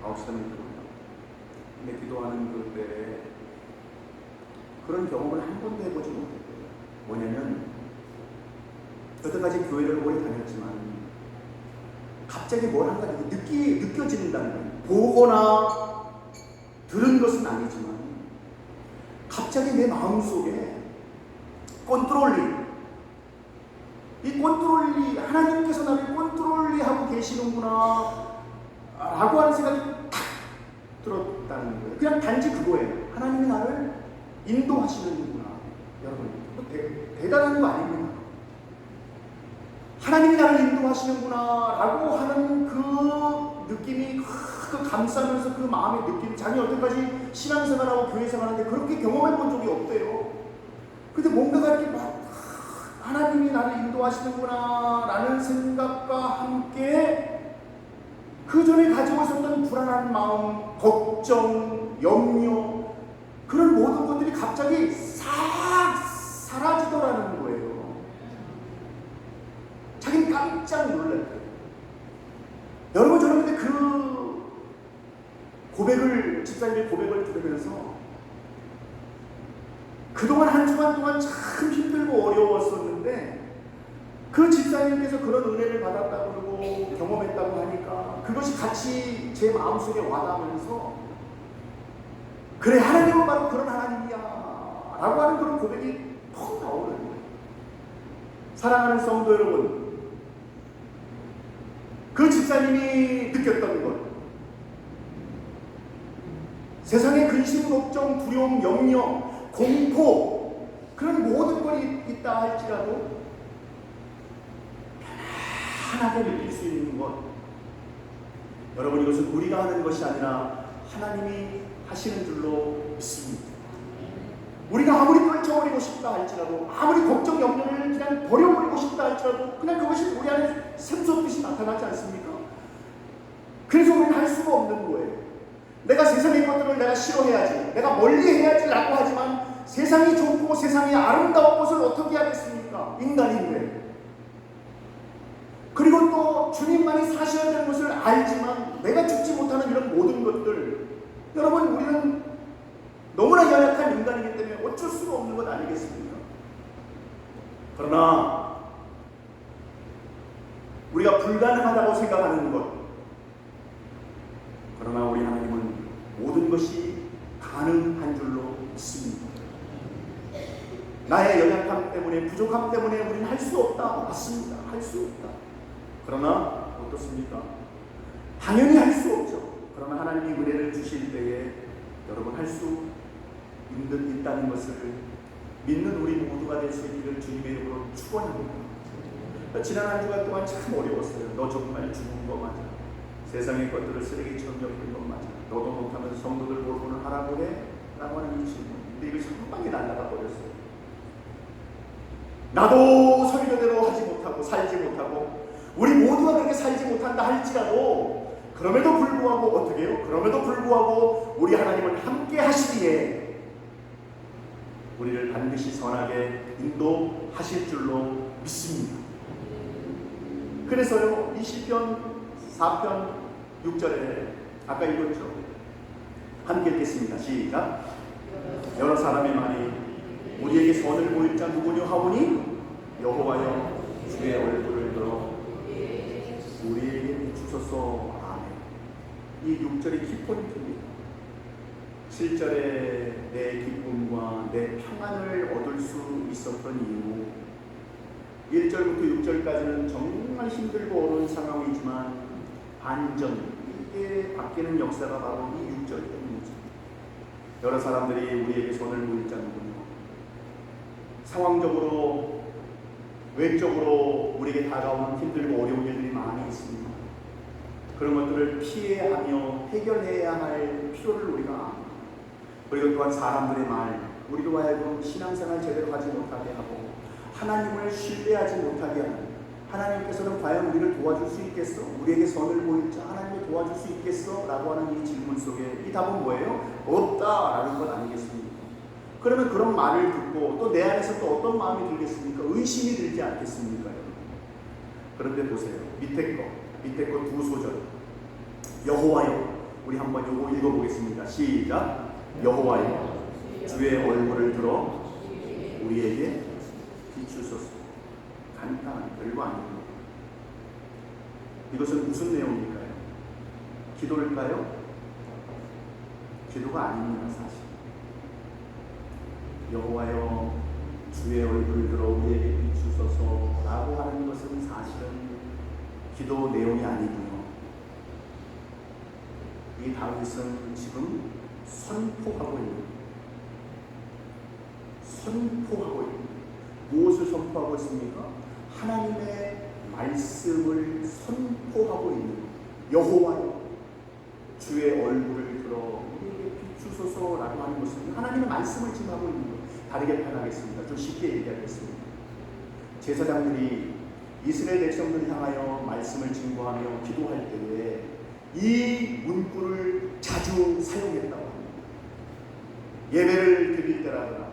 9시 되면 기도한다. 근데 기도하는 그때 그런 경험을 한 번도 해보지 못했어요. 뭐냐면 여태까지 교회를 오래 다녔지만 갑자기 뭘 한가 느껴진다는 거예요. 보거나 들은 것은 아니지만 갑자기 내 마음속에 이 컨트롤리, 하나님께서 나를 컨트롤리하고 계시는구나 라고 하는 생각이 탁 들었다는 거예요. 그냥 단지 그거예요. 하나님이 나를 인도하시는구나. 여러분, 대단한 거 아닙니다. 하나님이 나를 인도하시는구나 라고 하는 그 느낌이, 그 감싸면서 그 마음의 느낌, 자기 여태까지 신앙생활하고 교회생활하는데 그렇게 경험해 본 적이 없대요. 근데 뭔가가 이렇게 막 하나님이 나를 인도하시는구나 라는 생각과 함께 그 전에 가지고 있었던 불안한 마음, 걱정, 염려, 그런 모든 것들이 갑자기 싹 사라지더라는 거예요. 자기는 깜짝 놀랐대요. 여러분, 저는 근데 그 고백을, 집사님의 고백을 들으면서 그동안 한 주간 동안 참 힘들고 어려웠었는데 그 집사님께서 그런 은혜를 받았다고 그러고 경험했다고 하니까 그것이 같이 제 마음속에 와닿으면서 그래, 하나님은 바로 그런 하나님이야 라고 하는 그런 고백이 턱 나오는 거예요. 사랑하는 성도 여러분, 그 집사님이 느꼈던 것, 세상에 근심, 걱정, 두려움, 염려, 공포, 그런 모든 것이 있다 할지라도 편안하게 느낄 수 있는 것, 여러분, 이것은 우리가 하는 것이 아니라 하나님이 하시는 줄로 믿습니다. 우리가 아무리 떨쳐버리고 싶다 할지라도, 아무리 걱정, 염려를 그냥 버려버리고 싶다 할지라도 그냥 그것이 우리 안에 샘솟듯이 나타나지 않습니까? 그래서 우리는 할 수가 없는 거예요. 내가 세상의 것들을 내가 싫어해야지, 내가 멀리 해야지 라고 하지만 세상이 좋고 세상이 아름다운 것을 어떻게 하겠습니까? 인간인데. 그리고 또 주님만이 사셔야 되는 것을 알지만 내가 죽지 못하는 이런 모든 것들, 여러분, 우리는 너무나 연약한 인간이기 때문에 어쩔 수가 없는 것 아니겠습니까? 그러나 우리가 불가능하다고 생각하는 것, 그러나 우리 하나님은 모든 것이 가능한 줄로 믿습니다. 나의 연약함 때문에, 부족함 때문에 우리는 할 수 없다. 맞습니다. 할 수 없다. 그러나 어떻습니까? 당연히 할 수 없죠. 그러나 하나님이 은혜를 주실 때에 여러분 할 수 있다는 것을 믿는 우리 모두가 될 수 있기를 주님의 이름으로 축원합니다. 지난 한 주간 동안 참 어려웠어요. 너 정말 죽은 거 맞아. 세상의 것들을 쓰레기처럼 여기는 건 맞아. 너도 못하면 성도들 보고는 하라고 해? 라고 하는 이 질문. 근데 이것이 한 방에 날아가 버렸어요. 나도 설교대로 하지 못하고 살지 못하고 우리 모두가 그렇게 살지 못한다 할지라도 그럼에도 불구하고 어떻게 해요? 그럼에도 불구하고 우리 하나님을 함께 하시기에 우리를 반드시 선하게 인도하실 줄로 믿습니다. 그래서요, 이 시편 4편 6절에 아까 읽었죠? 함께 읽겠습니다. 시작. 여러 사람의 말이 우리에게 선을 보일 자 누구냐 하오니 여호와여 주의 얼굴을 들어 우리에게 비추소서. 아멘. 이 6절이 키포인트입니다. 7절에 내 기쁨과 내 평안을 얻을 수 있었던 이유, 1절부터 6절까지는 정말 힘들고 어려운 상황이지만 반전, 이게 바뀌는 역사가 바로 이 6절 때문이죠. 여러 사람들이 우리에게 손을 보일 자 누구냐, 상황적으로 외적으로 우리에게 다가오는 힘들고 어려운 일들이 많이 있습니다. 그런 것들을 피해하며 해결해야 할 필요를 우리가 압니다. 그리고 또한 사람들의 말, 우리로 하여금 신앙생활 제대로 하지 못하게 하고 하나님을 신뢰하지 못하게 하는, 하나님께서는 과연 우리를 도와줄 수 있겠어? 우리에게 선을 보일 자 하나님이 도와줄 수 있겠어? 라고 하는 이 질문 속에 이 답은 뭐예요? 없다라는 것 아니겠습니까? 그러면 그런 말을 듣고 또 내 안에서 또 어떤 마음이 들겠습니까? 의심이 들지 않겠습니까? 그런데 보세요. 밑에 거 두 소절. 여호와여, 우리 한번 요거 읽어보겠습니다. 시작. 여호와여 주의 얼굴을 들어 우리에게 비추소서. 간단한 별거 아닙니다. 이것은 무슨 내용일까요? 기도일까요? 기도가 아닙니다. 사실 여호와여 주의 얼굴을 들어 우리에게 비추소서 라고 하는 것은 사실은 기도 내용이 아니고요. 이 다윗은 지금 선포하고 있는 무엇을 선포하고 있습니까? 하나님의 말씀을 선포하고 있는 여호와여 주의 얼굴을 들어 우리에게 비추소서라고 하는 것은 하나님의 말씀을 지금 하고 있는 거예요. 다르게 표현하겠습니다. 좀 쉽게 얘기하겠습니다. 제사장들이 이스라엘 백성들을 향하여 말씀을 증거하며 기도할 때에 이 문구를 자주 사용했다고 합니다. 예배를 드릴 때라거나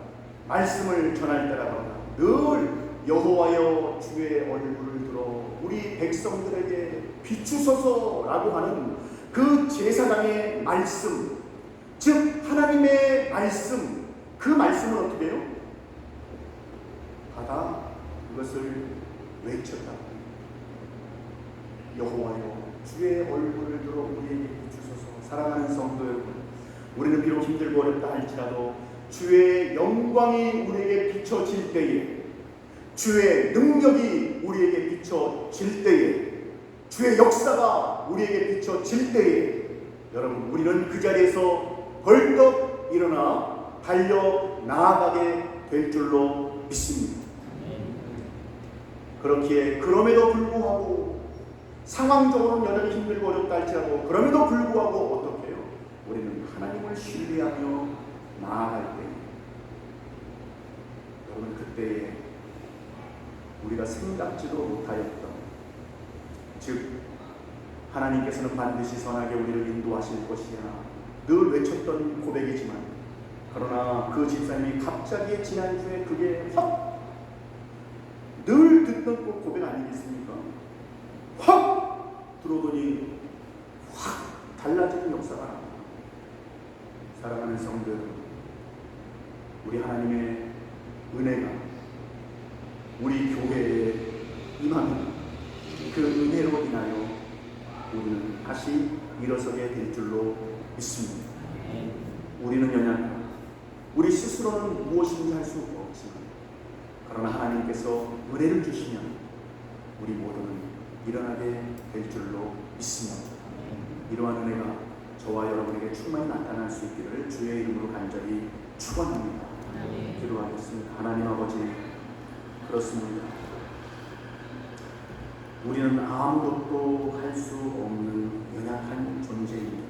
말씀을 전할 때라거나 늘 여호와여 주의 얼굴을 들어 우리 백성들에게 비추소서라고 하는 그 제사장의 말씀, 즉 하나님의 말씀, 그 말씀을 어떻게 해요? 받아 그것을 외쳤다. 여호와여 주의 얼굴을 들어 우리에게 비추소서. 사랑하는 성도 여러분, 우리는 비록 힘들고 어렵다 할지라도 주의 영광이 우리에게 비춰질 때에, 주의 능력이 우리에게 비춰질 때에, 주의 역사가 우리에게 비춰질 때에 여러분 우리는 그 자리에서 벌떡 일어나 달려 나아가게 될 줄로 믿습니다. 그렇기에 그럼에도 불구하고 상황적으로는 여전히 힘들고 어렵다 할지라도 그럼에도 불구하고 어떻게 해요? 우리는 하나님을 신뢰하며 나아갈 때 여러분 그때에 우리가 생각지도 못하였던, 즉 하나님께서는 반드시 선하게 우리를 인도하실 것이야 늘 외쳤던 고백이지만, 그러나 그 집사님이 갑자기 지난주에 그게 확 늘 듣던 그 고백 아니겠습니까? 확 들어오더니 확 달라지는 역사가 납니다. 사랑하는 성도 여러분, 우리 하나님의 은혜가 우리 교회에 임하는 그 은혜로 인하여 우리는 다시 일어서게 될 줄로 믿습니다. 우리는 연약하고 우리 스스로는 무엇인지 할 수 없지만, 그러나 하나님께서 은혜를 주시면 우리 모두는 일어나게 될 줄로 믿습니다. 이러한 은혜가 저와 여러분에게 충만히 나타날 수 있기를 주의 이름으로 간절히 축원합니다. 기도하겠습니다. 하나님 아버지, 그렇습니다. 우리는 아무것도 할 수 없는 연약한 존재입니다.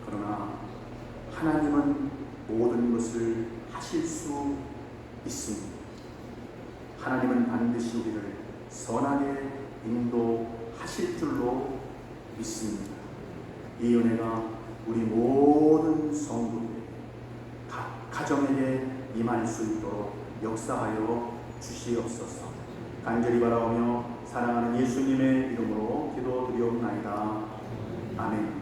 그러나 하나님은 모든 것을 하실 수 있습니다. 하나님은 반드시 우리를 선하게 인도하실 줄로 믿습니다. 이 은혜가 우리 모든 성도들에게, 각 가정에게 임할 수 있도록 역사하여 주시옵소서. 간절히 바라오며 사랑하는 예수님의 이름으로 기도드리옵나이다. 아멘.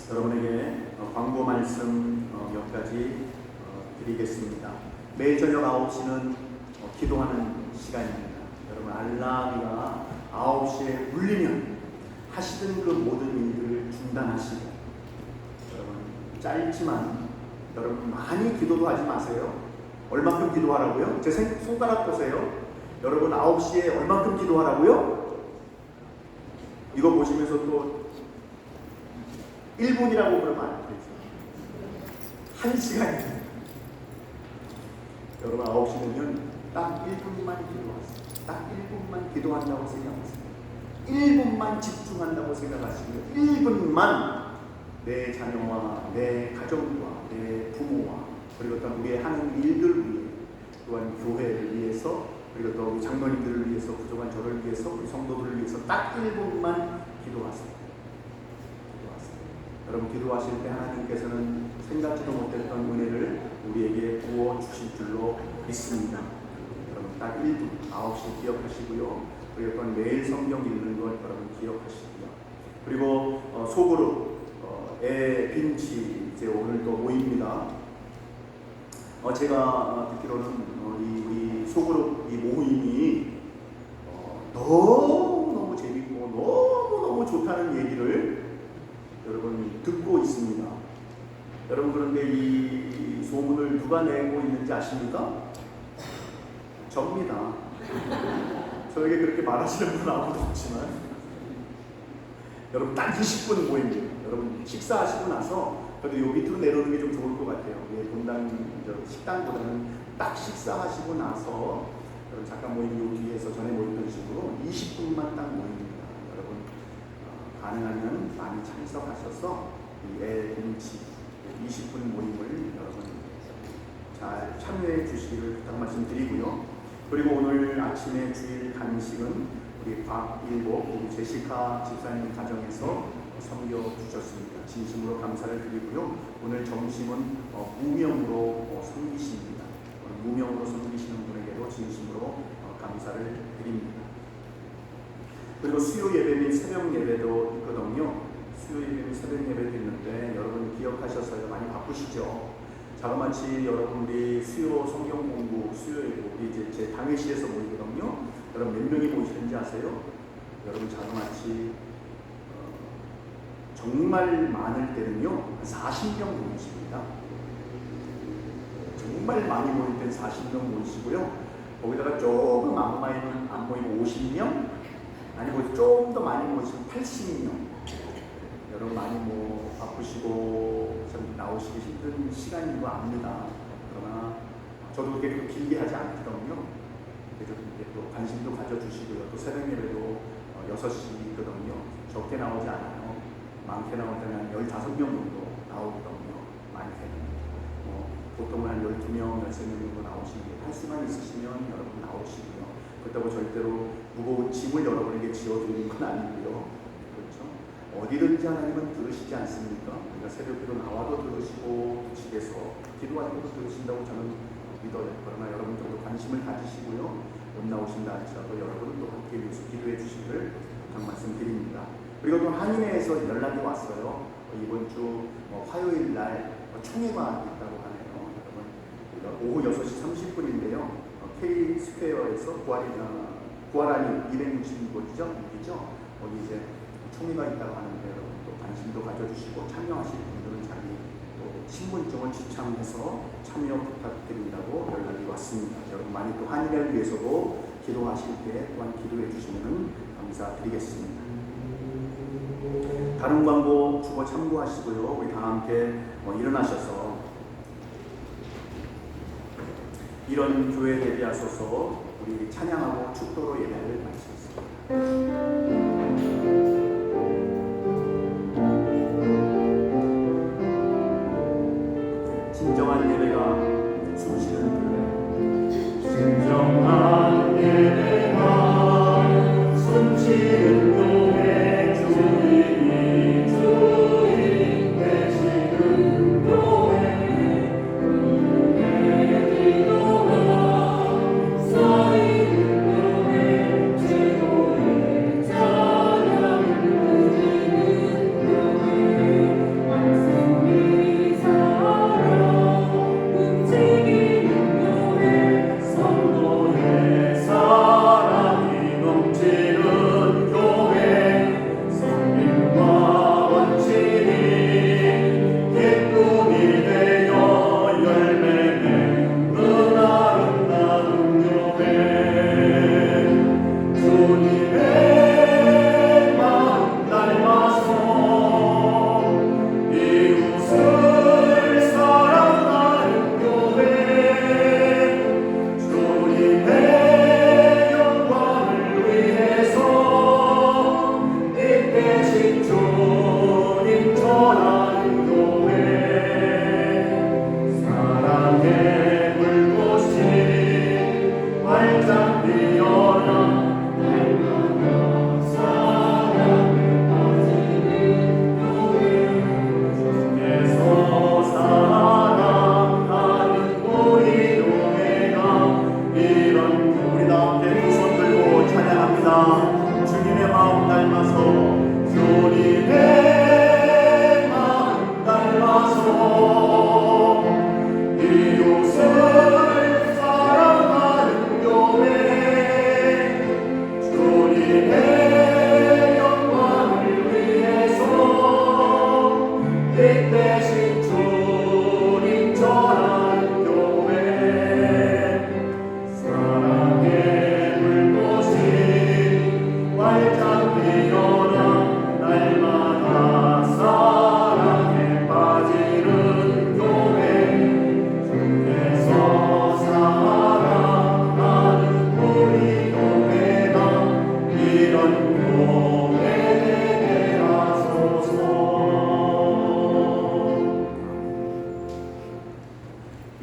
여러분에게 광고 말씀 몇 가지 드리겠습니다. 매일 저녁 9시는 기도하는 시간입니다. 여러분, 알람이가 9시에 울리면 하시던 그 모든 일들을 중단하시고, 여러분 짧지만 여러분 많이 기도도 하지 마세요. 얼만큼 기도하라고요? 제 손가락 보세요. 여러분 9시에 얼만큼 기도하라고요? 이거 보시면서 또 1분이라고 그러면 안 되죠. 1시간입니다. 여러분 9시면 딱 1분만 기도하세요. 딱 1분만 기도한다고 생각하세요. 1분만 집중한다고 생각하시고요. 1분만 내 자녀와 내 가정과 내 부모와 그리고 또 우리의 하는 일들 위해, 또한 교회를 위해서, 그리고 또 우리 장로님들을 위해서, 부족한 저를 위해서, 우리 성도들을 위해서 딱 1분만 기도하세요. 여러분 기도하실 때 하나님께서는 생각지도 못했던 은혜를 우리에게 부어 주실 줄로 믿습니다. 여러분 딱 1분 9시 기억하시고요. 그리고 또한 매일 성경 읽는 것 여러분 기억하시고요. 그리고 소그룹 빈치 이제 오늘 또 모입니다. 제가 듣기로는 이 소그룹 이 모임이 너무 재밌고 너무 좋다는 얘기를 여러분 듣고 있습니다. 여러분 그런데 이 소문을 누가 내고 있는지 아십니까? 접니다. 저에게 그렇게 말하시는 분은 아무도 없지만 여러분 딱 20분 모임이에요. 여러분 식사하시고 나서 그래도 요 밑으로 내려오는 게 좀 좋을 것 같아요. 본당 식당보다는 딱 식사하시고 나서 여러분 잠깐 모임 요 뒤에서 전에 모였던 식으로 20분만 딱 모입니다. 여러분 가능하면 많이 참석하셔서 이 빈치 20분 모임을 여러분 잘 참여해 주시기를 부탁 말씀드리고요. 그리고 오늘 아침에 주일 간식은 우리 박일복 우리 제시카 집사님 가정에서 섬겨 주셨습니다. 진심으로 감사를 드리고요. 오늘 점심은 무명으로 섬기십니다. 무명으로 섬기시는 분에게도 진심으로 감사를 드립니다. 그리고 수요 예배 및 새벽 예배도 있거든요. 수요 예배 및 새벽 예배도 있는데 여러분 기억하셔서요. 많이 바쁘시죠? 자그마치 여러분 우리 수요 성경 공부 수요 예배 우리 이제 제 당회시에서 모이거든요. 여러분 몇 명이 모이시는지 아세요? 여러분 자그마치 정말 많을 때는요 한 40명 모이십니다. 정말 많이 모일 때는 40명 모이시고요. 거기다가 조금 안 모이면 50명, 아니면 조금 더 많이 모이시면 80명. 여러분 많이 바쁘시고 좀 나오시기 힘든 시간인 거 압니다. 그러나 저도 그렇게 길게 하지 않거든요. 그래서 또 관심도 가져주시고요. 또 새벽 예배도 6시거든요. 적게 나오지 않아요. 많게 나올 때는 15명 정도 나오거든요. 많게는. 보통은 한 12명, 13명 정도 나오시는데 할 수만 있으시면 여러분 나오시고요. 그렇다고 절대로 무거운 짐을 여러분에게 지어드리는 건 아니고요. 그렇죠? 어디든지 하나님은 들으시지 않습니까? 우리가 새벽기도 나와도 들으시고 집에서 기도할 때도 들으신다고 저는 믿어요. 그러나 여러분들도 관심을 가지시고요. 못 나오신다 할지라도 여러분도 함께 위해서 기도해 주시기를 부탁 말씀드립니다. 그리고 또 한인회에서 연락이 왔어요. 이번 주 화요일 날 총회가 있다고 하네요. 여러분 오후 6시 30분인데요. K 스퀘어에서 구하라니 260곳이죠. 거기 이제 총회가 있다고 하는데 여러분 또 관심도 가져주시고 참여하실 분들은 자기 또 신분증을 지참해서 참여 부탁드린다고 연락이 왔습니다. 여러분 많이 또 한인회를 위해서도 기도하실 때 또한 기도해 주시면 감사드리겠습니다. 다른 광고 주거 참고하시고요. 우리 다 함께 일어나셔서 이런 교회 대비하소서 우리 찬양하고 축도로 예배를 마치겠습니다. 진정한 예배가 숨쉬는 교회. 진정한 예배가 숨쉬는 교회. 주님이 주인 되시는 교회.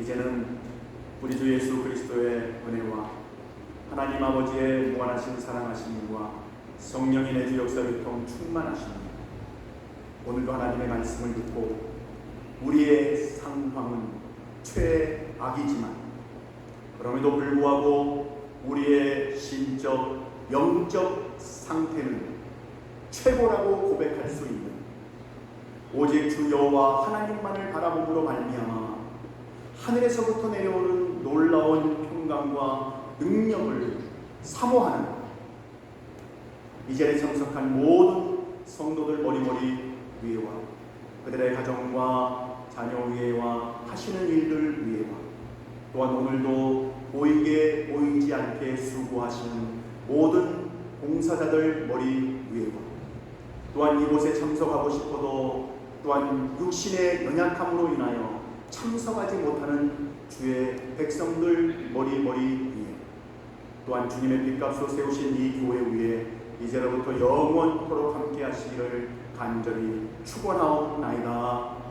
이제는 우리 주 예수 그리스도의 은혜와 하나님 아버지의 무한하신 사랑하심과 성령의 내주 역사를 통 충만하심이 오늘도 하나님의 말씀을 듣고 우리의 상황은 최악이지만 그럼에도 불구하고 우리의 신적 영적 상태는 최고라고 고백할 수 있는 오직 주 여호와 하나님만을 바라봄으로 말미암아 하늘에서부터 내려오는 놀라운 평강과 능력을 사모하는 이 자리에 참석한 모든 성도들 머리머리 위에와 그들의 가정과 자녀 위에와 하시는 일들 위에와 또한 오늘도 보이게 보이지 않게 수고하시는 모든 봉사자들 머리 위에와 또한 이곳에 참석하고 싶어도 또한 육신의 연약함으로 인하여 참석하지 못하는 주의 백성들 머리 위에 또한 주님의 빚값으로 세우신 이 교회 위에 이제로부터 영원토록 함께 하시기를 간절히 축원하옵나이다.